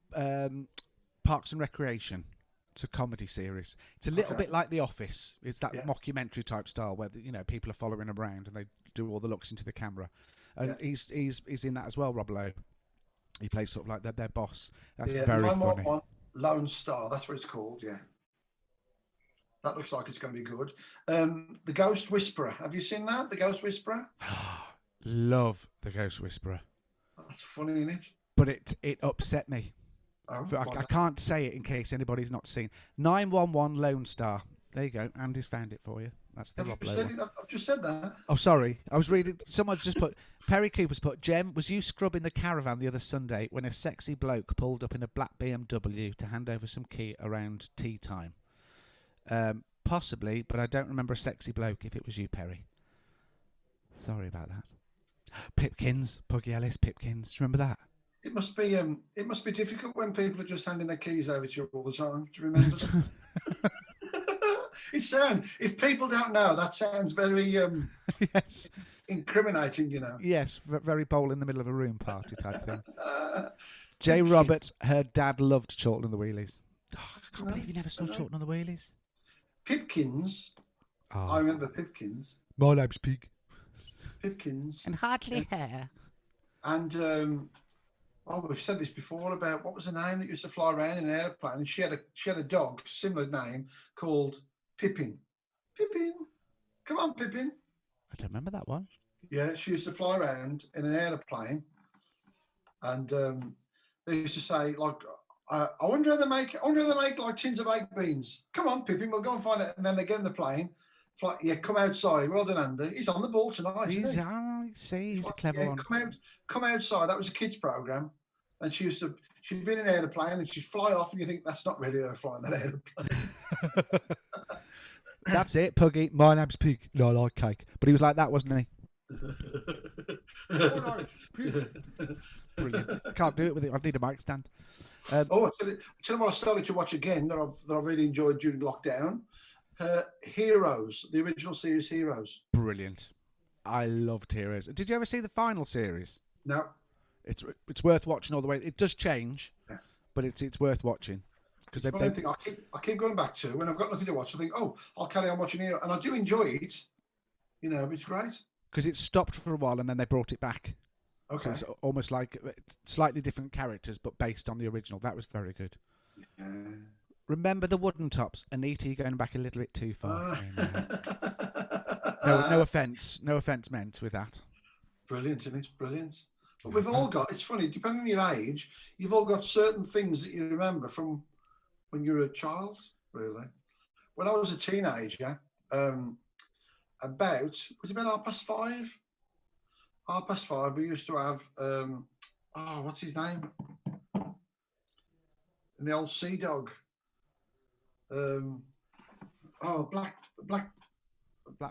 Parks and Recreation. It's a comedy series. It's a little bit like The Office. It's that mockumentary type style where people are following around and they do all the looks into the camera. And he's in that as well, Rob Lowe. He plays sort of like their boss. That's very funny. Lone Star, that's what it's called. Yeah, that looks like it's going to be good. The Ghost Whisperer. Have you seen that? The Ghost Whisperer. Love The Ghost Whisperer. That's funny, isn't it? But it upset me. Oh, I can't say it in case anybody's not seen. 911 Lone Star. There you go. Andy's found it for you. That's the Rob Lowe one. I've just said that. Oh, sorry. I was reading. Someone's just put. Perry Cooper's put. Jem, was you scrubbing the caravan the other Sunday when a sexy bloke pulled up in a black BMW to hand over some key around tea time? Possibly, but I don't remember a sexy bloke if it was you, Perry. Sorry about that. Pipkins, Puggy Ellis, Pipkins. Do you remember that? It must be difficult when people are just handing their keys over to you all the time. Do you remember? If people don't know, that sounds very yes, incriminating. Yes, very bowl in the middle of a room party type thing. Jay Roberts, her dad loved Chorlton and the Wheelies. Oh, I can't believe you never saw Chorlton and the Wheelies. Pipkins. Oh. I remember Pipkins. My name's Pig. Pipkins. And hardly hair. And we've said this before about what was the name that used to fly around in an airplane, and she had a dog, similar name, called Pippin. Pippin, come on, Pippin. I don't remember that one. Yeah, she used to fly around in an airplane, and they used to say like, I wonder how they make like tins of baked beans. Come on, Pippin, we'll go and find it. And then they get in the plane. Fly, come outside. Well done, Andy. He's on the ball tonight. He's a clever one. Come outside. That was a kids' program, and she'd been in an airplane, and she'd fly off, and you think that's not really her flying that airplane. That's it, Puggy. My name's Pig. No, I like cake. But he was like that, wasn't he? Brilliant. I can't do it with it. I need a mic stand. I tell you what I started to watch again that I've really enjoyed during lockdown. Heroes, the original series Heroes. Brilliant. I loved Heroes. Did you ever see the final series? No. It's worth watching all the way. It does change, but it's worth watching. Because I keep going back to when I've got nothing to watch. I think, I'll carry on watching Heroes, and I do enjoy it. It's great. Because it stopped for a while and then they brought it back. Okay. So it's almost like slightly different characters, but based on the original. That was very good. Yeah. Remember the Wooden Tops? Anita, you're going back a little bit too far. No offence meant with that. Brilliant, isn't it? Brilliant. But we've all got, it's funny, depending on your age, you've all got certain things that you remember from when you were a child, really. When I was a teenager, about 5:30, we used to have, what's his name? And the old Sea Dog. Blackbeard. No, I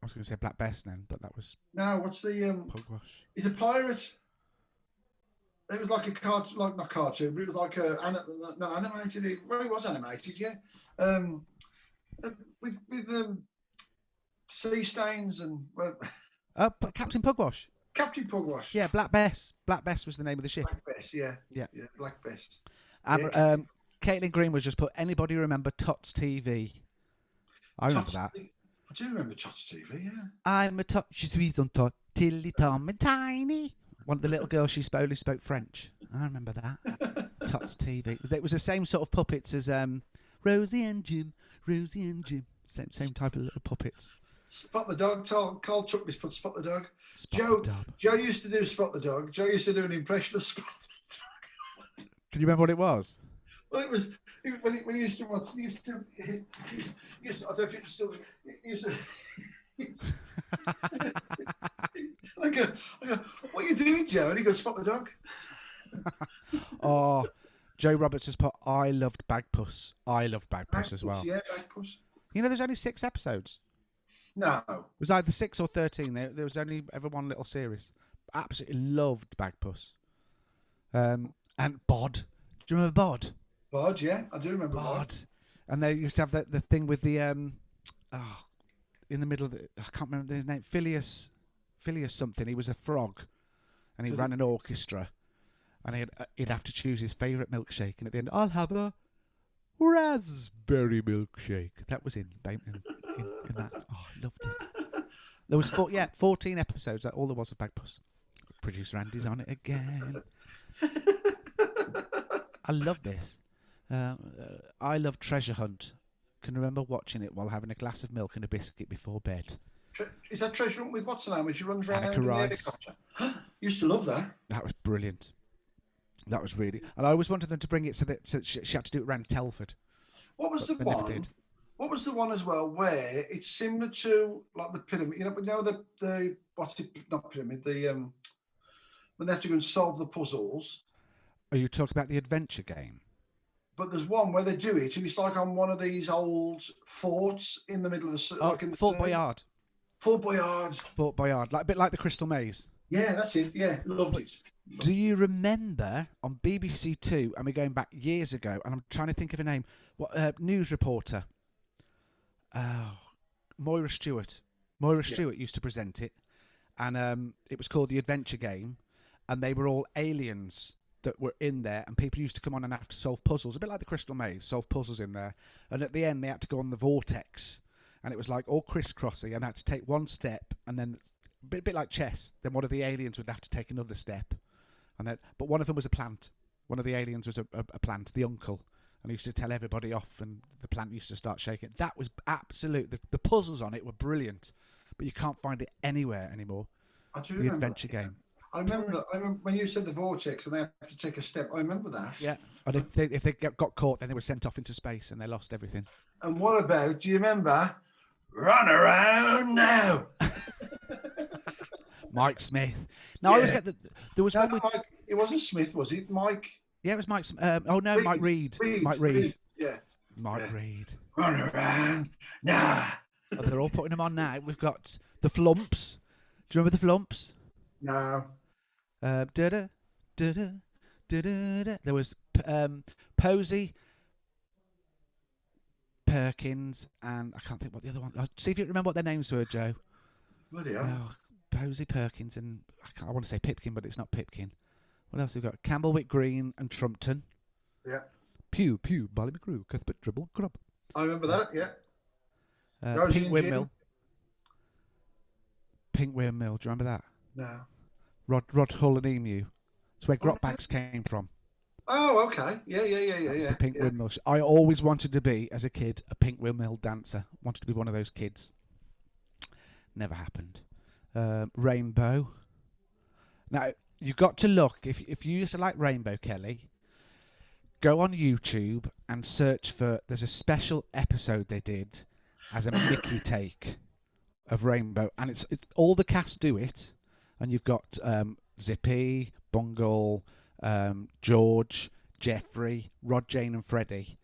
was going to say Black Bess then, but that was... No, what's the... Pugwash. He's a pirate. It was like a cartoon, not cartoon, but it was like not animated. It was animated, yeah. With sea stains and... Captain Pugwash. Captain Pugwash. Yeah, Black Bess. Black Bess was the name of the ship. Black Bess, yeah. Black Bess. Caitlin Green was just put, anybody remember Tots TV? I remember that. I do remember Tots TV, yeah. I'm a tot, je suis un tot, tilly Tom and tiny. One of the little girls, she only spoke French. I remember that. Tots TV. It was the same sort of puppets as Rosie and Jim. Same type of little puppets. Spot the dog. Carl took this, put Spot the dog. Joe used to do Spot the dog. Joe used to do an impression of Spot the dog. Can you remember what it was? Well, it was when he used to watch. He used to. I don't know if it's still. He used to. I go, what are you doing, Joe? And he goes, Spot the dog. Oh, Joe Roberts has put, I loved Bagpuss. I loved Bagpuss as well. Yeah, Bagpuss. You know, there's only 6 episodes. No. It was either 6 or 13. There was only ever one little series. Absolutely loved Bagpuss. And Bod. Do you remember Bod? Bod, yeah. I do remember Bod. And they used to have the thing with the, in the middle of the, I can't remember his name, Phileas something. He was a frog. And he ran an orchestra. And he'd have to choose his favourite milkshake. And at the end, I'll have a raspberry milkshake. That was in that. Oh, I loved it. There was 14 episodes. That's all there was of Bagpuss. Producer Andy's on it again. I love this. I love Treasure Hunt. Can remember watching it while having a glass of milk and a biscuit before bed. Is that Treasure Hunt with what's her name when she runs around? Annika Rice. Used to love that. That was brilliant. That was really, and I always wanted them to bring it so she had to do it around Telford. What was the one? What was the one as well where it's similar to like the pyramid? You know the what's it? Not pyramid. The when they have to go and solve the puzzles. Are you talking about the adventure game? But there's one where they do it, and it's like on one of these old forts in the middle of the like in the Fort Boyard. Fort Boyard. Fort Boyard, like a bit like the Crystal Maze. Yeah, that's it. Yeah, loved it. Do you remember on BBC Two, and we're going back years ago, and I'm trying to think of a name, what news reporter? Moira Stewart. Moira Stewart used to present it, and it was called The Adventure Game, and they were all aliens that were in there, and people used to come on and have to solve puzzles, a bit like the Crystal Maze, solve puzzles in there, and at the end they had to go on the vortex, and it was like all crisscrossing, and had to take one step, and then a bit like chess, then one of the aliens would have to take another step. But one of them was a plant. One of the aliens was a plant, the uncle, and he used to tell everybody off, and the plant used to start shaking. That was absolute. The puzzles on it were brilliant, but you can't find it anywhere anymore. I do the remember adventure game. I remember when you said the vortex and they have to take a step. I remember that. Yeah, and if they got caught, then they were sent off into space and they lost everything. And what about? Do you remember? Run around now. Mike Smith. No, I always get that. There was one with Mike. It wasn't Smith, was it? Mike. Yeah, it was Mike. Mike Reed. Mike Reed. Yeah. Mike Reed. Run around now. Oh, they're all putting them on now. We've got the Flumps. Do you remember the Flumps? No. There was Posey, Perkins, and I can't think what the other one. See if you remember what their names were, Joe. Bloody hell. Posey, Perkins, and I want to say Pipkin, but it's not Pipkin. What else have we got? Campbell, Green, and Trumpton. Yeah. Pew, Ballymacrew, Cuthbert, Dribble, Grub. I remember that, yeah. Pink Windmill. Pink Windmill, do you remember that? No. Rod Hull and Emu. It's where Grotbags came from. Oh, okay. Yeah. The Pink Windmill. I always wanted to be, as a kid, a Pink Windmill dancer. Wanted to be one of those kids. Never happened. Rainbow. Now, you've got to look. If you used to like Rainbow, Kelly, go on YouTube and search for... There's a special episode they did as a Mickey take of Rainbow. And it's all the cast do it. And you've got Zippy, Bungle, George, Jeffrey, Rod, Jane and Freddie.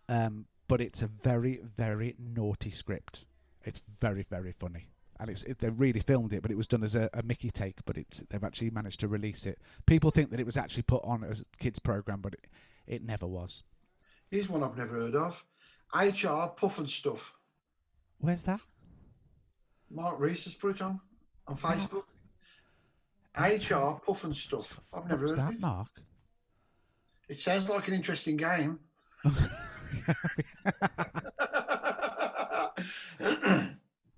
But it's a very, very naughty script. It's very, very funny. And they really filmed it, but it was done as a Mickey take, but they've actually managed to release it. People think that it was actually put on as a kids' programme, but it never was. Here's one I've never heard of. HR Puff and Stuff. Where's that? Mark Reese has put it on Facebook. HR Puff and Stuff. I've never heard of it. Mark? It sounds like an interesting game.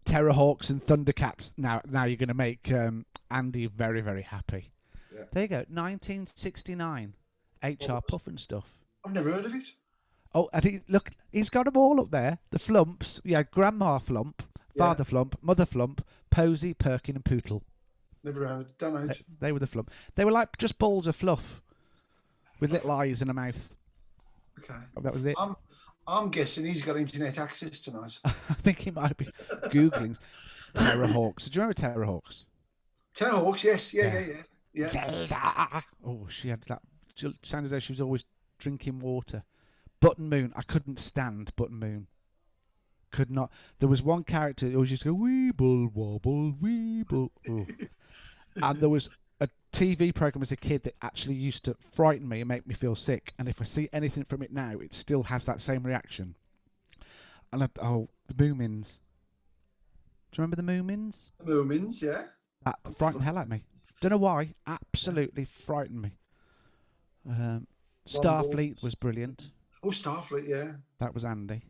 Terrorhawks and Thundercats. Now you're going to make Andy very, very happy. Yeah. There you go. 1969. HR Puff and stuff. I've never heard of it. Oh, and he's got them all up there. The Flumps. Yeah, Grandma Flump, Father Flump, Mother Flump, Posy, Perkin, and Pootle. Never heard. Don't know. They were the Flump. They were like just balls of fluff with little eyes and a mouth. Okay. Oh, that was it. I'm guessing he's got internet access tonight. I think he might be Googling Terrorhawks. Do you remember Terrorhawks? Terrorhawks, yes. Yeah. Zelda. Oh, she had that. She sounded as though she was always drinking water. Button Moon. I couldn't stand Button Moon. Could not. There was one character that always used to go, weeble, wobble, weeble. Oh. And there was a TV program as a kid that actually used to frighten me and make me feel sick. And if I see anything from it now, it still has that same reaction. And the Moomins. Do you remember the Moomins? The Moomins, yeah. That frightened the hell out of me. Don't know why. Absolutely frightened me. Starfleet was brilliant. Oh, Starfleet, yeah. That was Andy.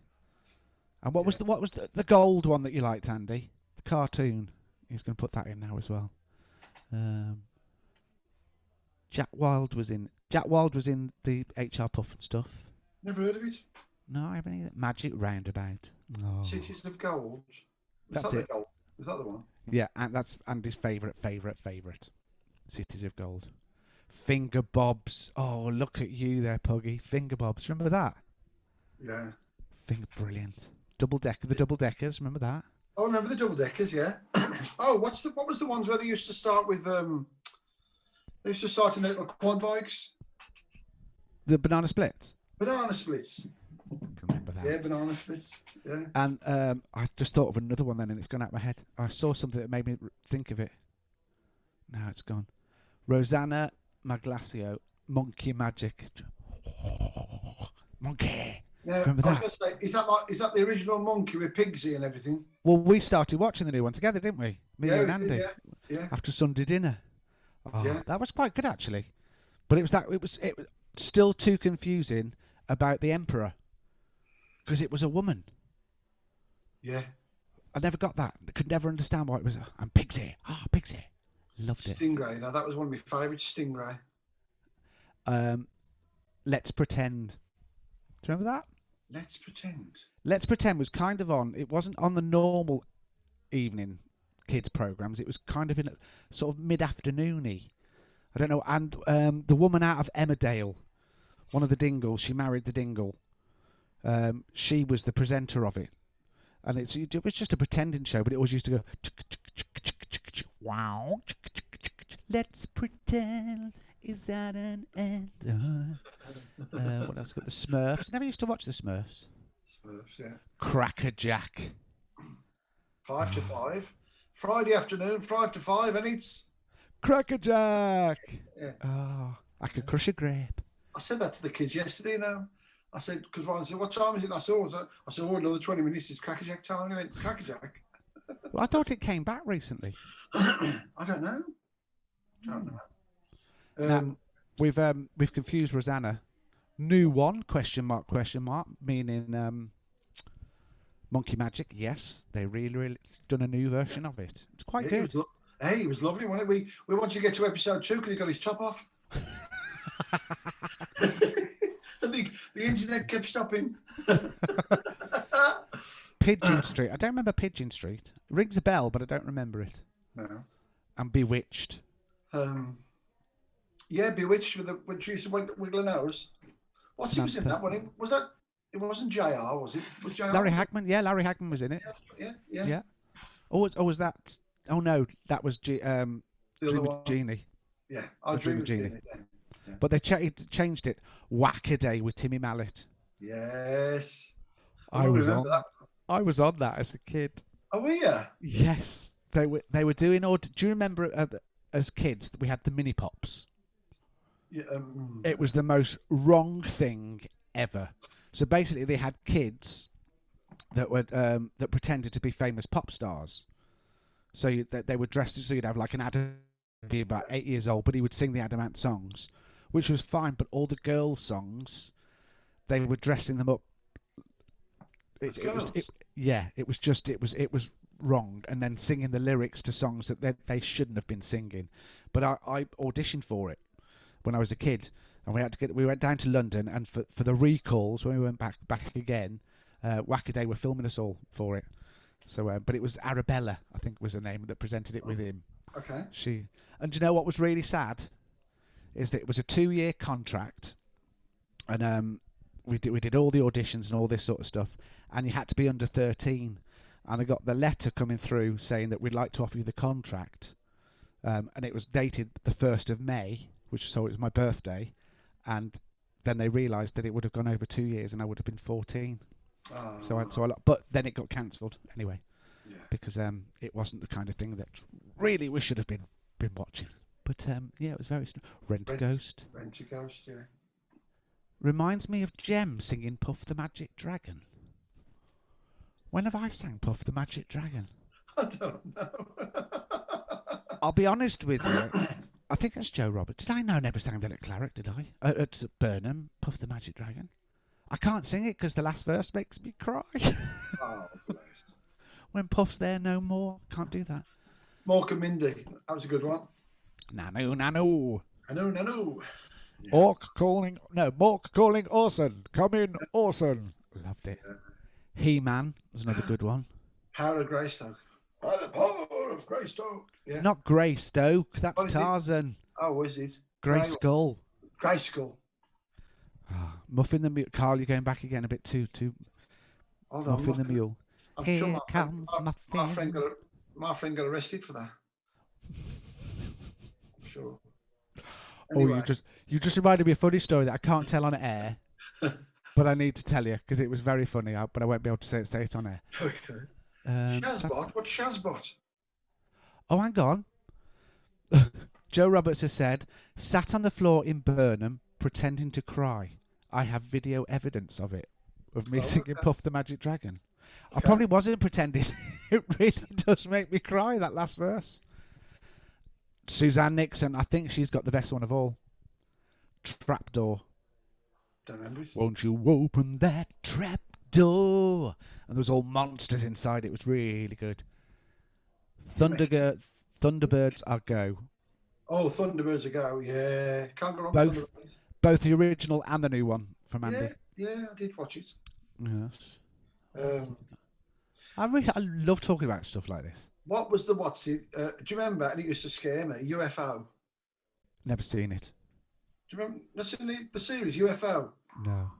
And what was the gold one that you liked, Andy? The cartoon. He's going to put that in now as well. Jack Wilde was in the HR Puff and stuff. Never heard of it. No, I haven't either. Magic Roundabout. Oh. Cities of Gold. That's it. Is that the one? Yeah, and that's Andy's favourite. Cities of Gold. Finger Bobs. Oh, look at you there, Puggy. Finger Bobs. Remember that? Yeah. Brilliant. The double deckers. Remember that? Oh, remember the double deckers? Yeah. Oh, what was the ones where they used to start with? They used to start in the little quad bikes. The banana splits. Banana splits. Remember that? Yeah, banana splits. Yeah. And I just thought of another one then, and it's gone out of my head. I saw something that made me think of it. Now it's gone. Rosanna Maglasio, Monkey Magic. Monkey. Now, remember that? I was going to say, is that the original Monkey with Pigsy and everything? Well, we started watching the new one together, didn't we? Me and Andy. Did, yeah. After Sunday dinner. Oh, yeah. That was quite good actually. But it was still too confusing about the Emperor because it was a woman. Yeah. I never got that. I could never understand why it was. I'm Pigsy. Pigsy. Loved it. Stingray. Now that was one of my favourites. Stingray. Let's Pretend. Do you remember that? Let's Pretend. Let's Pretend was kind of on. It wasn't on the normal evening kids programs. It was kind of in a sort of mid-afternoony. I don't know. And the woman out of Emmerdale, one of the Dingles, she married the Dingle. She was the presenter of it, and it was just a pretending show. But it always used to go, wow. Let's pretend. Is that an end? What else? Got the Smurfs. Never used to watch the Smurfs. Smurfs, yeah. Cracker Jack. 5 to 5. Friday afternoon, 5 to 5, and it's Cracker Jack. Yeah. Oh, I could crush a grape. I said that to the kids yesterday. Now I said, because Ryan said, "What time is it?" And I said, "Oh, another 20 minutes. It's Cracker Jack time." And he went, "Cracker Jack." Well, I thought it came back recently. I don't know. Now, we've confused Rosanna. New one? Question mark? Meaning Monkey Magic. Yes, they really done a new version of it. It's quite good. It was lovely, wasn't it? We want to get to episode 2 because he got his top off. And the internet kept stopping. Pigeon Street. I don't remember Pigeon Street. It rings a bell, but I don't remember it. No. And Bewitched. Yeah, Bewitched when she used to wiggle her nose. What's he was in that one? Was that? It wasn't JR, was it? Was JR? Larry Hagman. Yeah, Larry Hagman was in it. Yeah. Oh, was that? Oh no, that was Dream of Genie. Yeah, Dream of Genie. Yeah. But they changed it. Whack-a-Day with Timmy Mallet. Yes. I was on that as a kid. Oh, were you? Yes, they were doing. Do you remember as kids we had the mini pops? Yeah. It was the most wrong thing ever. So basically, they had kids that were that pretended to be famous pop stars. So they were dressed. So you'd have like an Adam, be about 8 years old, but he would sing the Adamant songs, which was fine. But all the girls' songs, they were dressing them up. It was wrong, and then singing the lyrics to songs that they shouldn't have been singing. But I auditioned for it when I was a kid, and we went down to London, and for the recalls when we went back again, Wackaday were filming us all for it. So, but it was Arabella, I think was the name, that presented it with him. Okay. And do you know what was really sad? Is that it was a 2-year contract, and we did all the auditions and all this sort of stuff, and you had to be under 13. And I got the letter coming through saying that we'd like to offer you the contract, and it was dated the 1st of May, so it was my birthday, and then they realised that it would have gone over 2 years, and I would have been 14. Oh. But then it got cancelled anyway, because it wasn't the kind of thing that really we should have been watching. But yeah, it was very Rent a Ghost. Rent a Ghost, yeah. Reminds me of Jem singing Puff the Magic Dragon. When have I sang Puff the Magic Dragon? I don't know. I'll be honest with you. I think that's Joe Roberts. Did I know I never sang that at Claret, did I? At Burnham, Puff the Magic Dragon. I can't sing it because the last verse makes me cry. Oh, bless. When Puff's there no more. Can't do that. Mork and Mindy. That was a good one. Nanu. Nanu. Yeah. Mork calling Orson. Come in, Orson. Loved it. Yeah. He-Man was another good one. Power of Greystoke. By the power of Greystoke. Yeah. Not Greystoke. That's Tarzan. Oh, was it? Grey Skull. Grey Skull. Oh, Muffin the Mule. Carl, you're going back again a bit too. Hold on, Muffin the Mule. Here sure comes Muffin. My friend got arrested for that. I'm sure. Anyway. Oh, you just reminded me of a funny story that I can't tell on air, but I need to tell you because it was very funny. But I won't be able to say it on air. Okay. Shazbot? What's Shazbot? Oh, hang on. Joe Roberts has said, sat on the floor in Burnham pretending to cry. I have video evidence of it, of me singing Puff the Magic Dragon. Okay. I probably wasn't pretending. It really does make me cry, that last verse. Suzanne Nixon, I think she's got the best one of all. Trapdoor. Don't remember. Won't you open that trapdoor? And there was all monsters inside. It was really good. Thunderbirds Are Go. Oh, Thunderbirds Are Go. Yeah. Can't go wrong. Both the original and the new one from Andy. Yeah, I did watch it. Yes. I love talking about stuff like this. What was the do you remember? And it used to scare me. UFO. Never seen it. Do you remember? That's in the series UFO. No.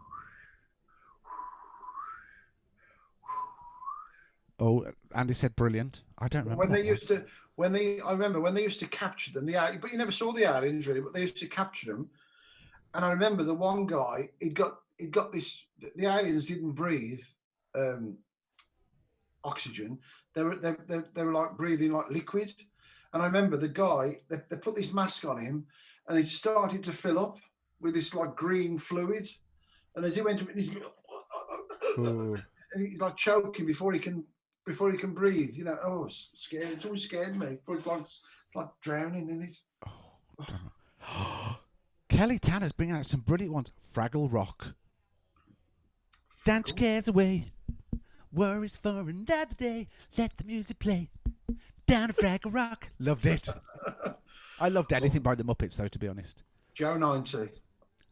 Oh, Andy said brilliant. I don't remember. I remember when they used to capture them. But you never saw the aliens really. But they used to capture them. And I remember the one guy. He'd got this. The aliens didn't breathe oxygen. They were like breathing like liquid. And I remember the guy. They put this mask on him, and he started to fill up with this like green fluid. And as he went, he's like choking before he can breathe. You know, oh, it's scary. It's always scared me. It's like drowning in it. Oh, Kelly Tanner's bringing out some brilliant ones. Fraggle Rock. Dance cares away. Worries for another day. Let the music play. Down to Fraggle Rock. Loved it. I loved anything by the Muppets, though, to be honest. Joe 90.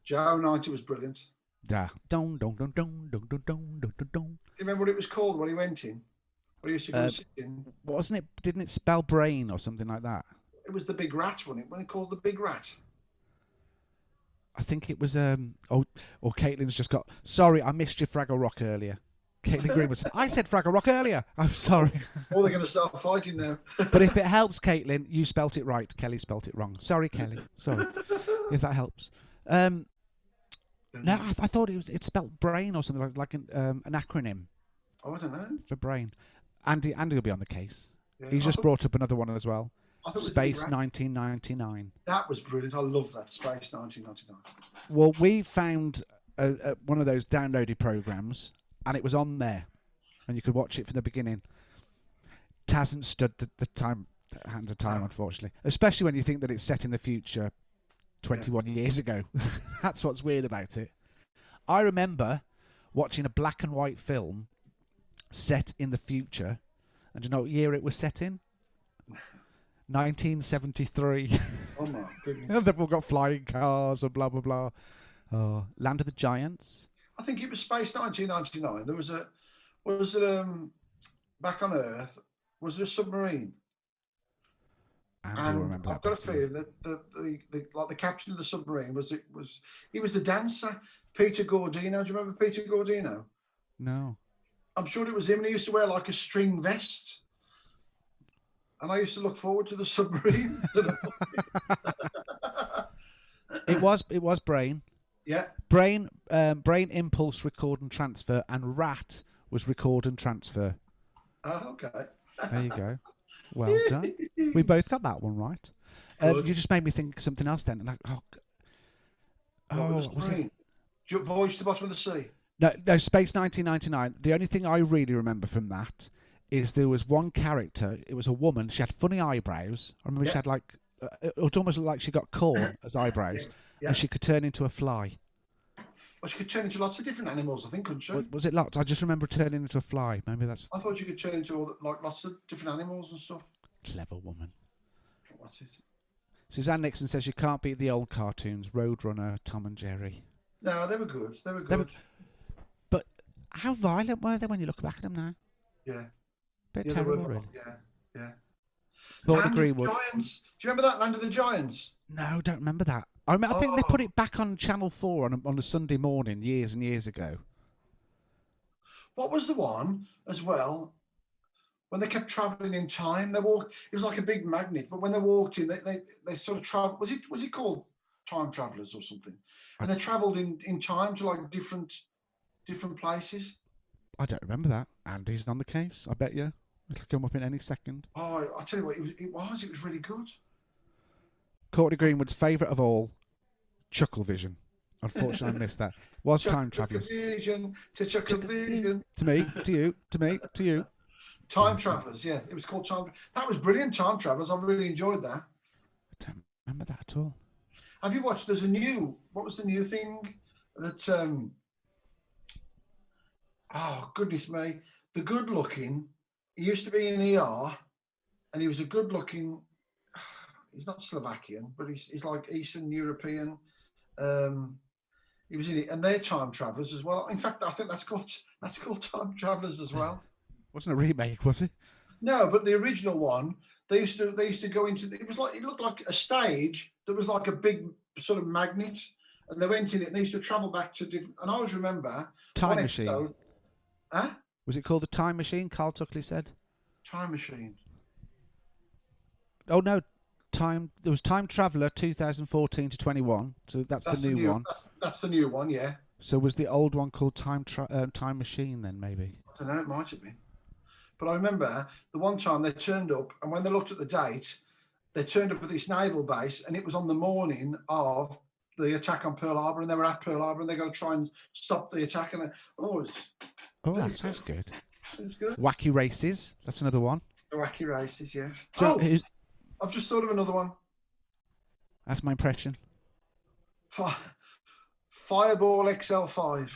Joe 90 was brilliant. Yeah. Don, don, don, don, don, don, don, don, don. Do you remember what it was called when he went in? What he used to go sit in? Wasn't it? Didn't it spell brain or something like that? It was the Big Rat, wasn't it? When he called the Big Rat. I think it was. Caitlin's just got. Sorry, I missed your Fraggle Rock earlier. Caitlin Green was. I said Fraggle Rock earlier. I'm sorry. Oh, they're going to start fighting now. But if it helps, Caitlin, you spelt it right. Kelly spelt it wrong. Sorry, Kelly. Sorry. If that helps. No, I thought it spelt brain or something like an acronym. Oh, I don't know. For brain. Andy will be on the case. Yeah, He's just brought up another one as well. Space 1999. That was brilliant. I love that. Space 1999. Well, we found one of those downloaded programs, and it was on there, and you could watch it from the beginning. It hasn't stood the hands of time, unfortunately. Especially when you think that it's set in the future 21 years ago. That's what's weird about it. I remember watching a black and white film set in the future, and do you know what year it was set in? 1973. Oh my goodness. They've all got flying cars and blah, blah, blah. Oh, Land of the Giants. I think it was Space 1999. There was it back on Earth? Was there a submarine? And you'll remember I've that got a better. feeling that the captain of the submarine he was the dancer, Peter Gordino. Do you remember Peter Gordino? No. I'm sure it was him, and he used to wear like a string vest. And I used to look forward to the submarine. It was Brain. Yeah. Brain, Impulse, Record and Transfer, and Rat was Record and Transfer. Oh, okay. There you go. Well done. We both got that one right. You just made me think something else then. Like, was it? Voyage to the Bottom of the Sea. No, Space 1999. The only thing I really remember from that is there was one character. It was a woman. She had funny eyebrows. I remember she had like, it almost looked like she got corn as eyebrows, and she could turn into a fly. Well, she could turn into lots of different animals, I think, couldn't she? Was it lots? I just remember turning into a fly. Maybe that's. I thought you could turn into lots of different animals and stuff. Clever woman. What's it? Suzanne Nixon says you can't beat the old cartoons, Roadrunner, Tom and Jerry. No, they were good. They were good. But how violent were they when you look back at them now? Yeah. Bit terrible, really. Yeah. Land of the Giants. Do you remember that, Land of the Giants? No, don't remember that. I think they put it back on Channel 4 on a Sunday morning years and years ago. What was the one as well? When they kept travelling in time, they walked. It was like a big magnet, but when they walked in, they sort of travelled. Was it called Time Travellers or something? And they travelled in time to like different places. I don't remember that. Andy's on the case. I bet you it'll come up in any second. Oh, I tell you what, it was really good. Courtney Greenwood's favourite of all, Chucklevision. Unfortunately, I missed that. Was Time Travellers. Chucklevision. To me, to you, to me, to you. Time Travellers, yeah. It was called Time. That was brilliant, Time Travellers. I really enjoyed that. I don't remember that at all. Have you watched, what was the new thing that, oh, goodness me. The Good Looking, he used to be in ER, and he was a good looking, he's not Slovakian, but he's like Eastern European. He was in it, and they're time travelers as well. In fact, I think that's called Time Travelers as well. Wasn't a remake, was it? No, but the original one, they used to go into. It looked like a stage that was like a big sort of magnet, and they went in it and they used to travel back to different. And I always remember Time Machine. Huh? Was it called a Time Machine? Carl Tuckley said. Time Machine. Oh no, There was Time Traveller 2014 to 21. So that's the new one. That's the new one, yeah. So was the old one called Time Machine then? Maybe. I don't know. It might have been. But I remember the one time they turned up, and when they looked at the date, they turned up at this naval base, and it was on the morning of the attack on Pearl Harbor, and they were at Pearl Harbor, and they're going to try and stop the attack. And that sounds good. It's good. Wacky Races. That's another one. The Wacky Races, yeah. So, I've just thought of another one. That's my impression. Fireball XL5.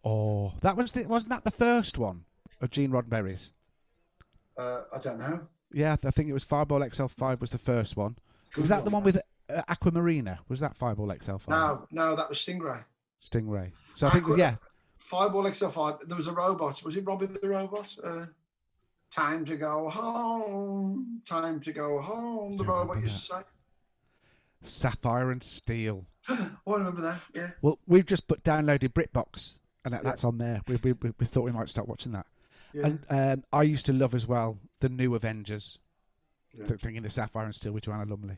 Oh, wasn't that the first one of Gene Roddenberry's? I don't know. Yeah, I think it was Fireball XL5 was the first one. Was that the one with Aquamarina? Was that Fireball XL5? No, that was Stingray. So I think, yeah. Fireball XL5, there was a robot. Was it Robbie the Robot? Time to go home. Time to go home. The robot used to say. Sapphire and Steel. I remember that, yeah. Well, we've just downloaded BritBox, and that's on there. We thought we might start watching that. Yeah. And I used to love as well the New Avengers. Yeah. Thinking of Sapphire and Steel with Joanna Lumley.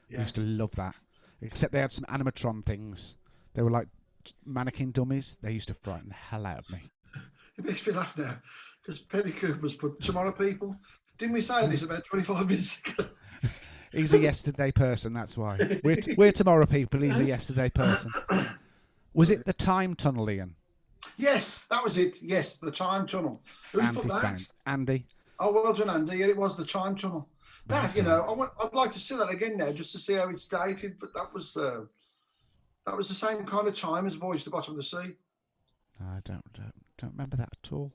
Yeah. I used to love that. Except they had some animatron things. They were like mannequin dummies. They used to frighten the hell out of me. It makes me laugh now. Because Perry Cooper's put Tomorrow People. Didn't we say this about 25 minutes ago? He's a yesterday person, that's why. We're Tomorrow People, he's a yesterday person. Was it the Time Tunnel, Ian? Yes, that was it. Yes, the Time Tunnel. Who's put that? Andy. Oh, well done, Andy. Yeah, it was the Time Tunnel. That, I'd like to see that again now, just to see how it's dated, but that was the same kind of time as Voyage to the Bottom of the Sea. I don't remember that at all.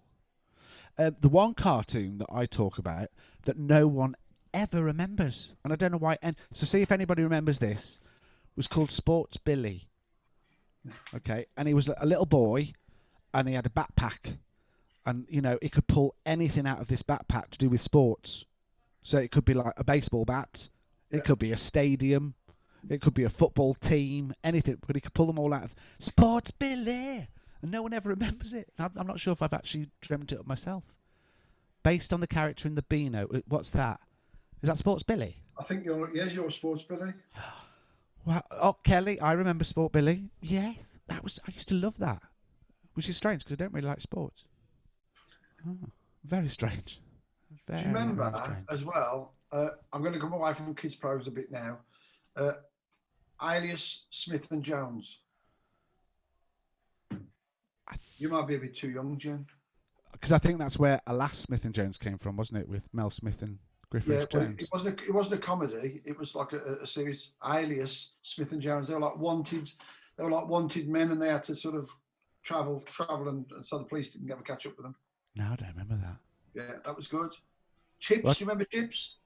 The one cartoon that I talk about that no one ever remembers, and I don't know why. And so, see if anybody remembers this. It was called Sports Billy. Okay, and he was a little boy, and he had a backpack, and he could pull anything out of this backpack to do with sports. So it could be like a baseball bat, it could be a stadium, it could be a football team, anything. But he could pull them all out of Sports Billy, and no one ever remembers it. I'm not sure if I've actually dreamt it up myself. Based on the character in the Beano, what's that? Is that Sports Billy? I think you're Sports Billy. Well, oh, Kelly, I remember Sport Billy. Yes, I used to love that, which is strange because I don't really like sports. Oh, very strange. Do you remember as well? I'm going to come away from kids' programs a bit now. Alias Smith and Jones. You might be a bit too young, Jim. Because I think that's where Alas Smith and Jones came from, wasn't it? With Mel Smith and Griffith Jones. It wasn't a comedy. It was like a series. Alias Smith and Jones. They were like wanted. They were like wanted men, and they had to sort of travel, and so the police didn't ever catch up with them. No, I don't remember that. Yeah, that was good. Chips, what? You remember Chips?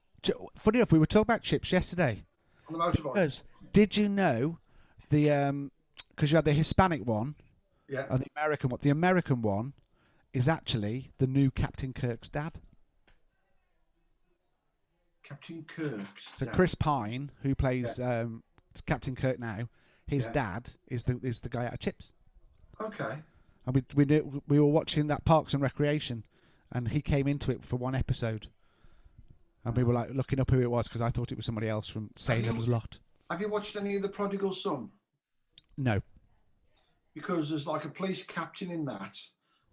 Funny enough, we were talking about Chips yesterday. On the motorbike. Because did you know because you had the Hispanic one, and the American one. The American one is actually the new Captain Kirk's dad. Captain Kirk's. So Chris Pine, who plays Captain Kirk now, his dad is the guy out of Chips. Okay. And we were watching that Parks and Recreation, and he came into it for one episode, and we were like looking up who it was because I thought it was somebody else from Salem's Lot. Have you watched any of The Prodigal Son? No. Because there's like a police captain in that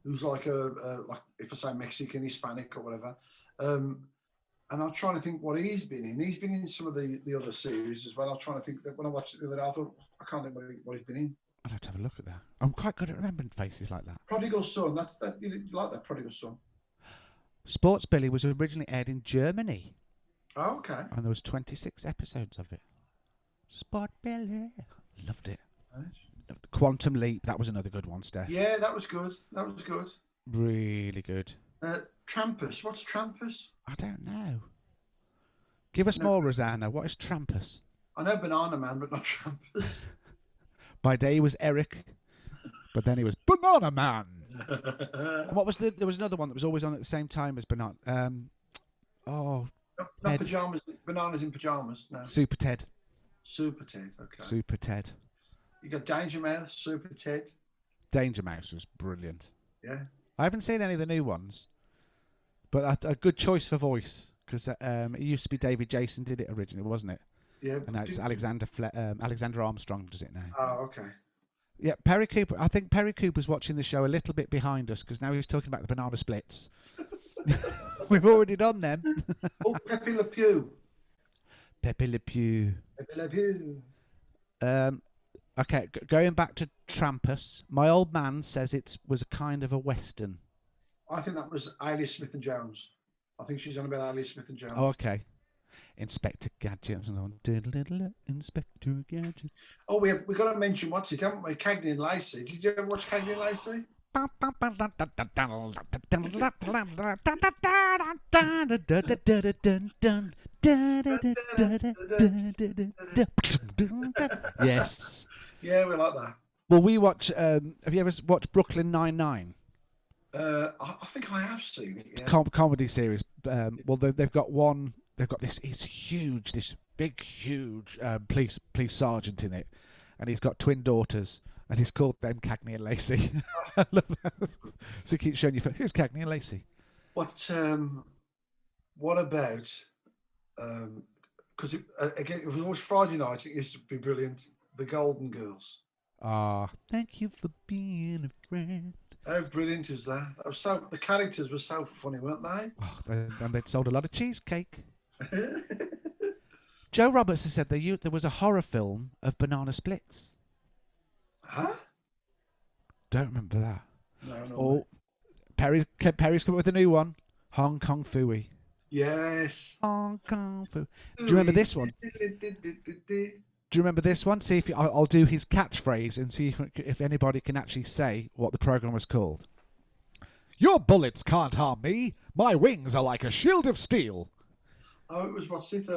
who's like like if I say Mexican, Hispanic or whatever. And I'm trying to think what he's been in. He's been in some of the other series as well. I'm trying to think that when I watched it the other day, I thought, I can't think what he's been in. I'd have to have a look at that. I'm quite good at remembering faces like that. Prodigal Son, you like that Prodigal Son? Sports Billy was originally aired in Germany. Oh, okay. And there was 26 episodes of it. Sport Billy. Loved it. Nice. Quantum Leap, that was another good one, Steph. Yeah, that was good. Really good. Trampus. What's Trampus? I don't know. Give us more, Rosanna. What is Trampus? I know Banana Man, but not Trampus. By day he was Eric, but then he was Banana Man. And what was there was another one that was always on at the same time as Banana. Not pajamas. Bananas in pajamas. No. Super Ted. Super Ted. Okay. Super Ted. You got Danger Mouse, Super Ted. Danger Mouse was brilliant. Yeah. I haven't seen any of the new ones, but a good choice for voice because it used to be David Jason did it originally, wasn't it? Yeah. And now it's Alexander Armstrong does it now. Oh, okay. Yeah, Perry Cooper. I think Perry Cooper's watching the show a little bit behind us because now he's talking about the banana splits. We've already done them. Oh, Pepe Le Pew. Pepe Le Pew. Pepe Le Pew. Okay, going back to Trampus, my old man says it was a kind of a western. I think that was Alice Smith and Jones. I think she's on about Alice Smith and Jones. Oh, okay. Inspector Gadget and on. Inspector Gadget. Oh, we got to mention what's it, haven't we? Cagney and Lacey. Did you ever watch Cagney and Lacey? Yes. Yeah, we like that. Well, we watch. Have you ever watched Brooklyn Nine-Nine? I think I have seen it. Yeah. Comedy series. Well, they've got one. They've got this. It's huge. This big, huge police sergeant in it, and he's got twin daughters, and he's called them Cagney and Lacey. I love that. So he keeps showing you. Who's Cagney and Lacey? What about? Because again, it was always Friday night. It used to be brilliant. The Golden Girls. Thank you for being a friend. How brilliant is that? The characters were so funny, weren't they? Oh, and they'd sold a lot of cheesecake. Joe Roberts has said there was a horror film of banana splits. Huh? Don't remember that. No. Oh, Perry's come up with a new one. Hong Kong Phooey. Yes. Hong Kong Phooey. Do you remember this one? Do you remember this one? See if I'll do his catchphrase and see if anybody can actually say what the program was called. Your bullets can't harm me. My wings are like a shield of steel. Oh, it was what's it?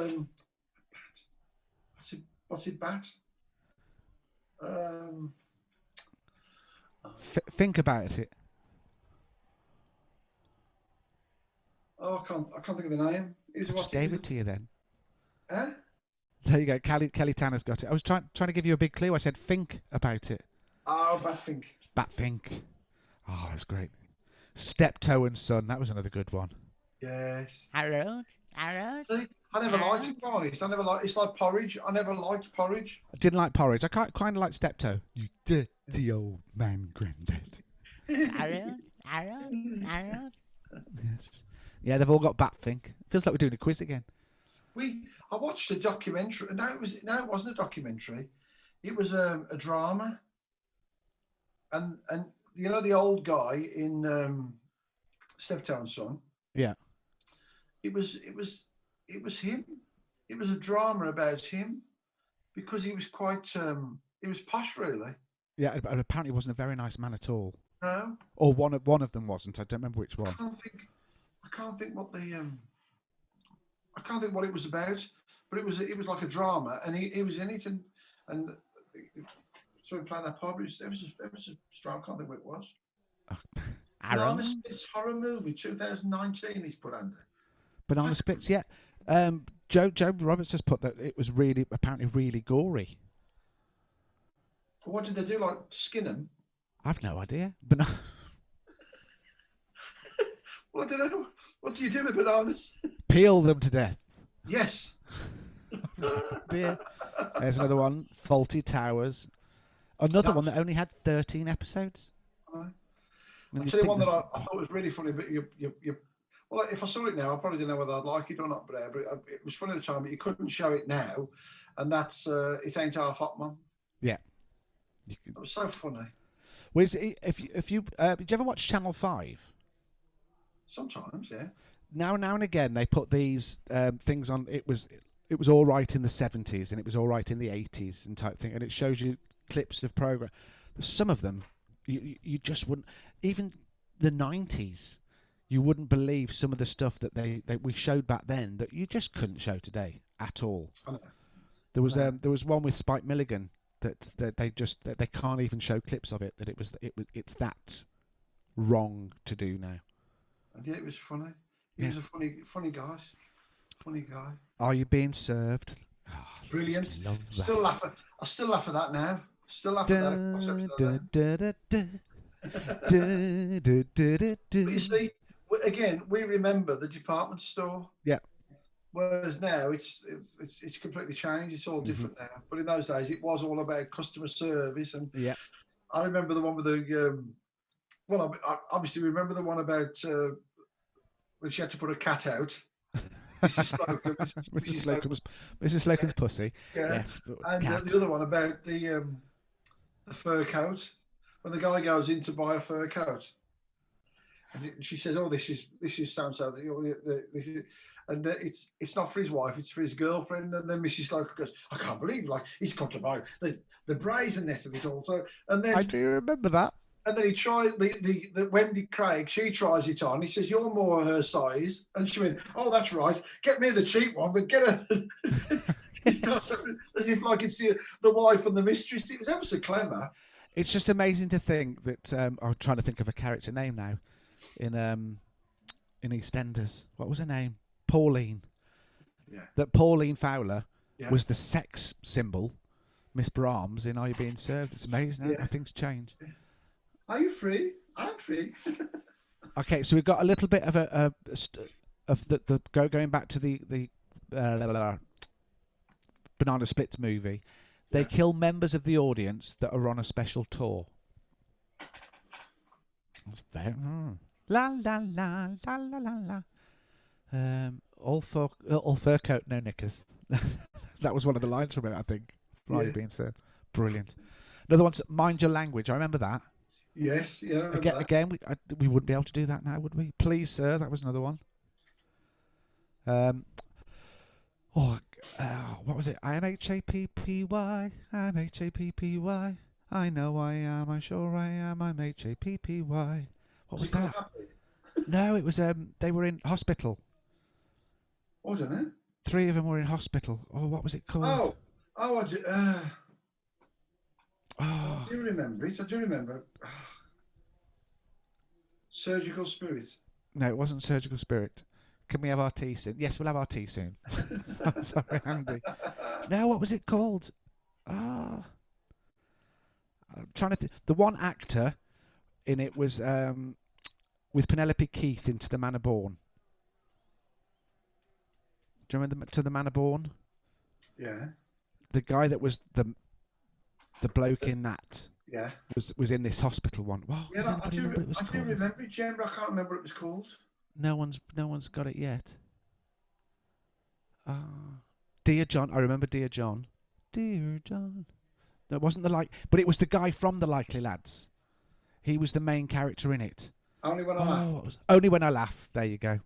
What's it? Bat. Think about it. Oh, I can't think of the name. It was I just gave it to you then. Huh? There you go. Kelly Tanner's got it. I was trying to give you a big clue. I said think about it. Oh, Batfink. Batfink. Oh, that's great. Steptoe and Son. That was another good one. Yes. Harold. See, I never liked it, to be honest. I never liked. It's like porridge. I never liked porridge. I didn't like porridge. I kind of like Steptoe. You dirty old man, granddad. Harold. Yes. Yeah, they've all got Batfink. Feels like we're doing a quiz again. I watched a documentary. No, it wasn't a documentary. It was a drama. And you know the old guy in Steptoe and Son. Yeah. It was him. It was a drama about him because he was quite. He was posh, really. Yeah, but apparently he wasn't a very nice man at all. No. Or one of them wasn't. I don't remember which one. I can't think what the. I can't think what it was about, but it was like a drama, and he was in it, and so he playing that part. But it was a strong. I can't think what it was. Banana Splits horror movie 2019. He's put under. Banana Splits, yeah. Joe Roberts just put that it was apparently really gory. What did they do? Like skin them? I've no idea. What do you do with bananas? Peel them to death. Yes. Dear. There's another one. Faulty Towers. Another one that only had 13 episodes. I'll tell you one that I thought was really funny, but well, if I saw it now, I probably didn't know whether I'd like it or not, but it was funny at the time, but you couldn't show it now, and that's It Ain't Half Hot, Man. Yeah. It was so funny. Well, if you did you ever watch Channel 5? Sometimes, yeah. Now and again, they put these things on. It was all right in the 70s, and it was all right in the 80s, and type thing. And it shows you clips of program. Some of them, you just wouldn't. Even the 90s, you wouldn't believe some of the stuff that we showed back then that you just couldn't show today at all. There was one with Spike Milligan that they can't even show clips of it. That it's that wrong to do now. Yeah, it was funny. He was a funny guy. Funny guy. Are You Being Served? Oh, brilliant. I still laugh at that now. Still laugh at that. But you see, again, we remember the department store. Yeah. Whereas now it's completely changed. It's all different now. But in those days, it was all about customer service. And yeah, I remember the one with the. Well, I obviously remember the one about when she had to put a cat out. Mrs. Slocum's pussy. Yeah. Yes, and the other one about the fur coat. When the guy goes in to buy a fur coat, and she says, "Oh, this is so-and-so." And it's not for his wife; it's for his girlfriend. And then Mrs. Slocum goes, "I can't believe he's come to buy the brazenness of it all." So, and then I do remember that. And then he tries the Wendy Craig. She tries it on. He says, "You're more her size," and she went, "Oh, that's right. Get me the cheap one, but get her." It's not as if like it's the wife and the mistress. It was ever so clever. It's just amazing to think that I'm trying to think of a character name now in EastEnders. What was her name? Pauline. Yeah. That Pauline Fowler was the sex symbol, Miss Brahms in Are You Being Served? It's amazing how things change. Are you free? I'm free. Okay, so we've got a little bit of going back to the Banana Splits movie. They kill members of the audience that are on a special tour. That's very la la la la la la la. All fur coat, no knickers. That was one of the lines from it, I think. Are You Being Served? Brilliant. Another one's Mind Your Language. I remember that. Yes, yeah. Again, we wouldn't be able to do that now, would we? Please, Sir. That was another one. What was it? I am Happy. I'm Happy. I know I am. I'm sure I am. I'm Happy. What was that? No, it was. They were in hospital. I don't know. 3 of them were in hospital. Oh, what was it called? I do remember it. I do remember. Surgical Spirit. No, it wasn't Surgical Spirit. Can we have our tea soon? Yes, we'll have our tea soon. Sorry, Andy. No, what was it called? I'm trying to think. The one actor in it was with Penelope Keith in To the Manor Born. Do you remember To the Manor Born? Yeah. The guy that was the bloke in that. Yeah. Was in this hospital one. Wow, does anybody remember what it was called? I do remember it, Jim, but I can't remember what it was called. No one's got it yet. Dear John, I remember Dear John. Dear John. That wasn't but it was the guy from The Likely Lads. He was the main character in it. Only When I Laugh. Only When I Laugh. There you go.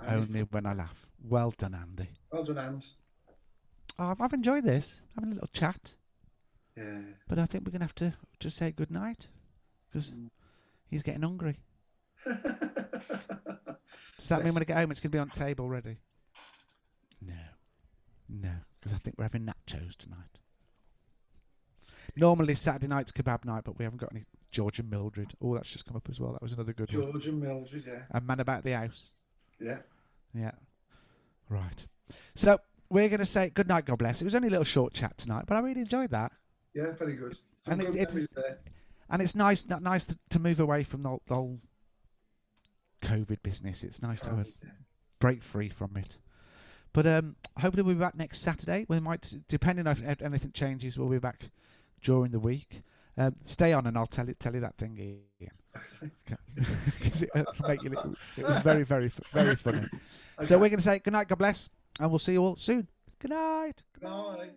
Only When I Laugh. Well done, Andy. Well done, Andy. I've enjoyed this. Having a little chat. Yeah. But I think we're going to have to just say good night. Because he's getting hungry. Does that mean when I get home it's going to be on the table ready? No, because I think we're having nachos tonight. Normally Saturday night's kebab night, but we haven't got any. George and Mildred. Oh, that's just come up as well. That was another good one. George and Mildred, yeah. And Man About the House. Yeah. Yeah. Right. So we're going to say good night, God bless. It was only a little short chat tonight, but I really enjoyed that. Yeah, very good. And it's nice to move away from the whole COVID business. It's nice to have break free from it. But hopefully we'll be back next Saturday. We might, depending on if anything changes, we'll be back during the week. Stay on and I'll tell you that thing again. Because it was very, very, very funny. Okay. So we're going to say good night, God bless, and we'll see you all soon. Good night. Good night.